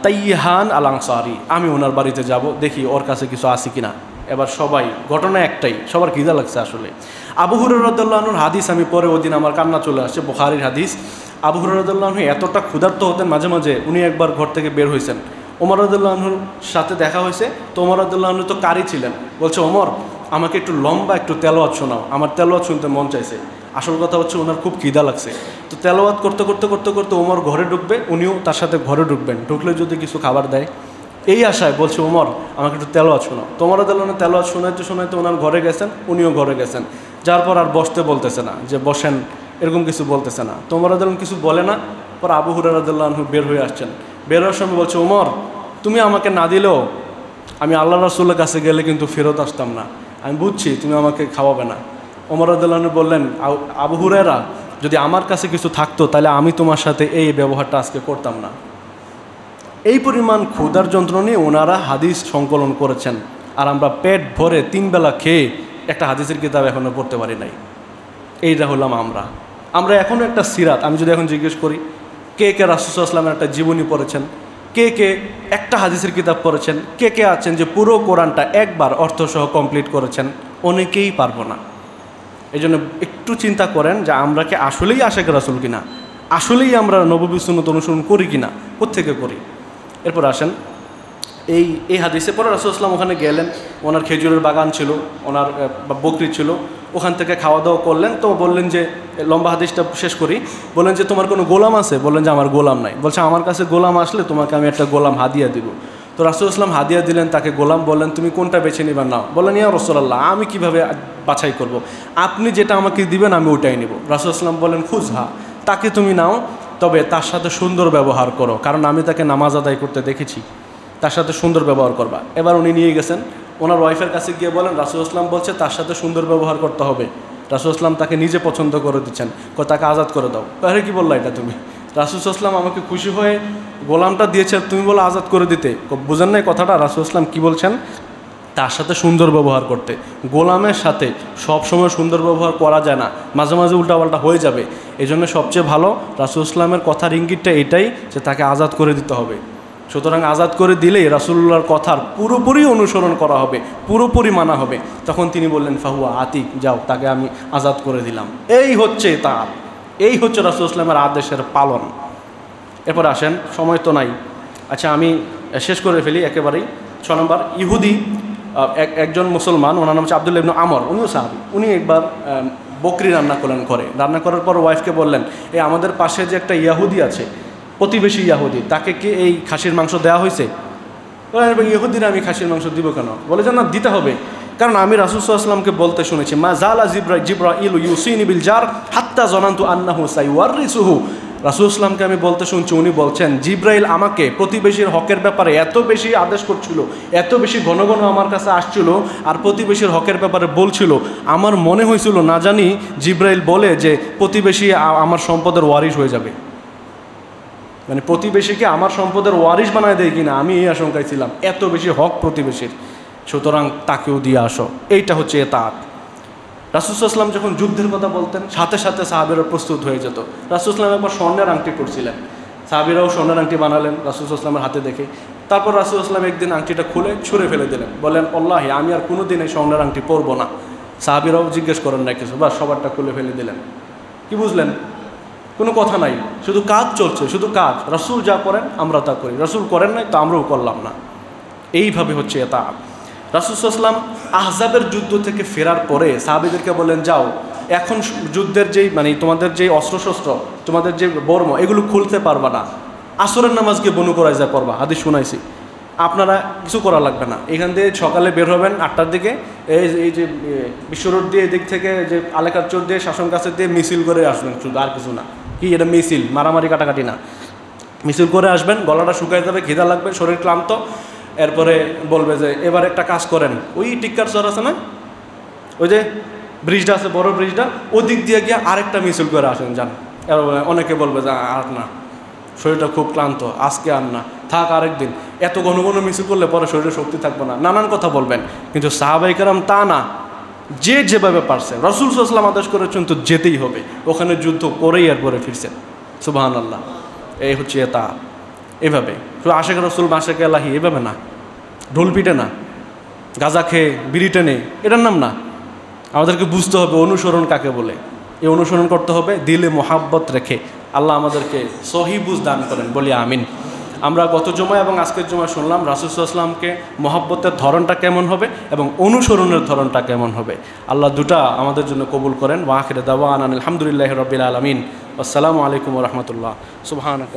তাইহান আল আনসারি। আমি ওনার বাড়িতে যাব, দেখি ওর কাছে কিছু আছে কিনা। এবার সবাই, ঘটনা একটাই, সবার খিদা লাগছে আসলে। আবু হুরায়রা রাদিয়াল্লাহু আনহুর হাদিস আমি পরে, ওই দিন আমার কান্না চলে আসছে, বুখারীর হাদিস। আবু হুরায়রা রাদিয়াল্লাহু আনহু এতটা ক্ষুধার্ত হতেন, মাঝে মাঝে উনি একবার ঘর থেকে বের হয়েছেন, ওমর রাদিয়াল্লাহু আনহুর সাথে দেখা হয়েছে। তো ওমর রাদিয়াল্লাহু আনহু তো কারি ছিলেন, বলছে, ওমর আমাকে একটু লম্বা একটু তেলাওয়াত শোনাও, আমার তেলাওয়াত শুনতে মন চাইছে। আসল কথা হচ্ছে ওনার খুব খিদা লাগছে। তো তেলাওয়াত করতে করতে করতে করতে ওমর ঘরে ঢুকবে, উনিও তার সাথে ঘরে ঢুকবেন, ঢুকলে যদি কিছু খাবার দেয়, এই আশায় বলছে, ওমর আমাকে একটু তেলাওয়াত শোনাও। তোমার রাদিয়াল্লাহু আনহু তেলাওয়াত শোনাইতে শোনাইতে ওনার ঘরে গেছেন, উনিও ঘরে গেছেন। যার পর আর বসতে বলতেছে না, যে বসেন এরকম কিছু বলতেছে না। তোমার রাদিয়াল্লাহু আনহু কিছু বলে না। পর আবু হুরায়রা রাদিয়াল্লাহু আনহু বের হয়ে আসছেন। বের হওয়ার সময় বলছে, ওমর তুমি আমাকে না দিলেও আমি আল্লাহ রাসূলের কাছে গেলে কিন্তু ফেরত আসতাম না, আমি বুঝছি তুমি আমাকে খাওয়াবে না। ওমর রাদিয়াল্লাহু আনহু বললেন, আবু হুরায়রা, যদি আমার কাছে কিছু থাকতো তাহলে আমি তোমার সাথে এই ব্যবহারটা আজকে করতাম না। এই পরিমাণ ক্ষুধার যন্ত্রণা নিয়ে ওনারা হাদিস সংকলন করেছেন, আর আমরা পেট ভরে 3 বেলা খেয়ে একটা হাদিসের কিতাব এখনও পড়তে পারি নাই। এইটা হলাম আমরা এখনও একটা সিরাত, আমি যদি এখন জিজ্ঞেস করি কে কে রাসূল সাল্লাল্লাহু আলাইহি ওয়াসাল্লামের একটা জীবনী পড়েছেন, কে কে একটা হাদিসের কিতাব পড়েছেন, কে কে আছেন যে পুরো কোরআনটা একবার অর্থসহ কমপ্লিট করেছেন? অনেকেই পারবো না। এই জন্য একটু চিন্তা করেন যে আমরা কি আসলেই আশিক রাসূল কিনা, আসলেই আমরা নববী সুন্নাত অনুসরণ করি কিনা, কোত্থেকে করি। এরপর আসেন এই হাদিসে পরে রাসূল সাল্লাল্লাহু আলাইহি ওয়াসাল্লাম ওখানে গেলেন, ওনার খেজুরের বাগান ছিল, ওনার বকরি ছিল, ওখান থেকে খাওয়া দাওয়া করলেন। তো বললেন যে, লম্বা হাদিসটা শেষ করি, বললেন যে তোমার কোনো গোলাম আছে? বললেন যে আমার গোলাম নাই। বলছে আমার কাছে গোলাম আসলে তোমাকে আমি একটা গোলাম হাদিয়া দিব। তো রাসূল সাল্লাল্লাহু আলাইহি ওয়াসাল্লাম হাদিয়া দিলেন তাকে গোলাম, বললেন তুমি কোনটা বেছে নিবার নাও। বললেন ইয়া রাসূলুল্লাহ, আমি কিভাবে বাছাই করব, আপনি যেটা আমাকে দিবেন আমি ওটাই নিব। রাসূল সাল্লাল্লাহু আলাইহি ওয়াসাল্লাম বললেন খুযহা, তাকে তুমি নাও, তবে তার সাথে সুন্দর ব্যবহার করো, কারণ আমি তাকে নামাজ আদায় করতে দেখেছি, তার সাথে সুন্দর ব্যবহার করবা। এবার উনি নিয়ে গেছেন, ওনার ওয়াইফের কাছে গিয়ে বলেন রাসূল সাল্লাল্লাহু আলাইহি ওয়াসাল্লাম বলছে তার সাথে সুন্দর ব্যবহার করতে হবে। রাসূল সাল্লাল্লাহু আলাইহি ওয়াসাল্লাম তাকে নিজে পছন্দ করে দিচ্ছেন, তাকে আজাদ করে দাও। আরে কি বললা এটা তুমি? রাসূল সাল্লাল্লাহু আলাইহি ওয়াসাল্লাম আমাকে খুশি হয়ে গোলামটা দিয়েছে, তুমি বলো আজাদ করে দিতে। বুঝেন নাই কথাটা? রাসূল সাল্লাল্লাহু আলাইহি ওয়াসাল্লাম কী বলছেন? তার সাথে সুন্দর ব্যবহার করতে। গোলামের সাথে সবসময় সুন্দর ব্যবহার করা যায় না, মাঝে মাঝে উল্টাপাল্টা হয়ে যাবে। এই জন্য সবচেয়ে ভালো রাসূল সাল্লাল্লাহু আলাইহি ওয়াসাল্লামের কথার ইঙ্গিতটা এটাই যে তাকে আজাদ করে দিতে হবে। সুতরাং আজাদ করে দিলেই রাসূলুল্লাহর কথার পুরোপুরি অনুসরণ করা হবে, পুরোপুরি মানা হবে। তখন তিনি বললেন ফাহুয়া আতিক, যাও তাকে আমি আজাদ করে দিলাম। এই হচ্ছে তার, এই হচ্ছে রাসূল সাল্লাল্লাহু আলাইহি ওয়াসাল্লামের আদেশের পালন। এরপর আসেন, সময় তো নাই, আচ্ছা আমি শেষ করে ফেলি একেবারেই। 6 নম্বর, ইহুদি একজন মুসলমান, ওনার নাম হচ্ছে আব্দুল্লাহ ইবনে আমর, উনিও সাহাবী। উনি একবার বকরি রান্না করলেন ঘরে। রান্না করার পর ওয়াইফকে বললেন, এই আমাদের পাশে যে একটা ইয়াহুদি আছে, প্রতিবেশী ইয়াহুদি, তাকে কি এই খাসির মাংস দেওয়া হয়েছে? ইহুদিরা আমি খাসির মাংস দিব কেন? বলে যে না, দিতে হবে, কারণ আমি রাসূল সাল্লাল্লাহু আলাইহি ওয়াসাল্লামকে বলতে শুনেছি, মা জালা জিবরাইল ইউসিনি বিল জার হাত্তা জানান্তু আন্নাহু সাইওয়ারিসুহু। রাসূল সাল্লাল্লাহু আলাইহি ওয়াসাল্লামকে আমি বলতে শুনছি, উনি বলছেন জিবরাইল আমাকে প্রতিবেশীর হকের ব্যাপারে এত বেশি আদেশ করছিল, এত বেশি ঘন ঘন আমার কাছে আসছিল, আর প্রতিবেশীর হকের ব্যাপারে বলছিল, আমার মনে হয়েছিল না জানি জিবরাইল বলে যে প্রতিবেশী আমার সম্পদের ওয়ারিশ হয়ে যাবে, মানে প্রতিবেশীকে আমার সম্পদের ওয়ারিশ বানায় দেয় কিনা, আমি এই আশঙ্কায় ছিলাম, এত বেশি হক প্রতিবেশীর। সুতরাং তাকেও দিয়ে আসো, এইটা হচ্ছে এতাআত। রাসূল সাল্লাল্লাহু আলাইহি ওয়াসাল্লাম যখন যুদ্ধের কথা বলতেন, সাথে সাথে সাহাবীরা প্রস্তুত হয়ে যেত। রাসূল সাল্লাল্লাহু আলাইহি ওয়াসাল্লাম একবার স্বর্ণের আংটি পরছিলেন, সাহাবীরাও স্বর্ণের আংটি বানালেন রাসূল সাল্লাল্লাহু আলাইহি ওয়াসাল্লামের হাতে দেখে। তারপর রাসূল সাল্লাল্লাহু আলাইহি ওয়াসাল্লাম একদিন আংটিটা খুলে ছুঁড়ে ফেলে দিলেন, বলেন আল্লাহি, আমি আর কোনোদিন এই স্বর্ণের আংটি পরবো না। সাহাবীরাও জিজ্ঞেস করেন না কিছু, বা সবারটা খুলে ফেলে দিলেন। কি বুঝলেন? কোনো কথা নাই, শুধু কাজ চলছে, শুধু কাজ। রাসূল যা করেন আমরা তা করি, রাসূল করেন নাই তো আমরাও করলাম না। এইভাবে হচ্ছে এতাআত। রাসূল সাল্লাল্লাহু আলাইহি ওয়াসাল্লাম আহজাবের যুদ্ধ থেকে ফেরার পরে সাহাবীদেরকে বলেন, যাও এখন যুদ্ধের যেই মানে তোমাদের যেই অস্ত্রশস্ত্র, তোমাদের যে বর্ম, এগুলো খুলতে পারবা না, আসরের নামাজ গিয়ে বনু কুরাইজা পড়বা, হাদিস শুনাইছি, আপনারা কিছু করা লাগবে না। এখান থেকে সকালে বের হবেন 8টার দিকে, এই যে বিশ্ব রোড দিয়ে এদিক থেকে যে আলেকার চোর দিয়ে শাসন কাছের দিয়ে মিছিল করে আসবেন, শুধু আর কিছু না। কি এটা মিছিল, মারামারি কাটাকাটি না, মিছিল করে আসবেন, গলাটা শুকায় যাবে, খিদা লাগবে, শরীর ক্লান্ত। এরপরে বলবে যে এবার একটা কাজ করেন, ওই টিক্কার চর আছে না, ওই যে ব্রিজটা আছে, বড় ব্রিজটা, ওদিক দিয়ে গিয়ে আরেকটা মিছিল করে আসেন, যান। অনেকে বলবে যে আর না, শরীরটা খুব ক্লান্ত, আজকে আর না, থাক আরেকদিন। এত ঘন ঘন মিছিল করলে পরে শরীরে শক্তি থাকবে না, নানান কথা বলবেন। কিন্তু সাহাবায়ে কেরাম তা না, যে যেভাবে পারছে, রাসূল সাল্লাল্লাহু আলাইহি ওয়াসাল্লাম আদেশ করেছেন তো যেতেই হবে, ওখানে যুদ্ধ করেই এরপরে ফিরছেন। সুবহানাল্লাহ, এই হচ্ছে এতাআত। এভাবে শুধু আশিক রাসূল মাশাকে আল্লাহি এভাবে না, ঢোল পিটে না, গাঁজা খেয়ে বিড়ি টেনে, এটার নাম না। আমাদেরকে বুঝতে হবে অনুসরণ কাকে বলে। এই অনুসরণ করতে হবে দিলে মোহাব্বত রেখে। আল্লাহ আমাদেরকে সহি বুঝ দান করেন, বলি আমিন। আমরা গত জুমায় এবং আজকের জুমায় শুনলাম রাসূল সাল্লাল্লাহু আলাইহি ওয়াসাল্লামকে মহব্বতের ধরনটা কেমন হবে এবং অনুসরণের ধরনটা কেমন হবে। আল্লাহ দুটা আমাদের জন্য কবুল করেন। ওয়া আখিরু দাওয়ানা আলহামদুলিল্লাহি রাব্বিল আলামিন। আসসালামু আলাইকুম ওয়া রাহমাতুল্লাহ। সুবহানাকা।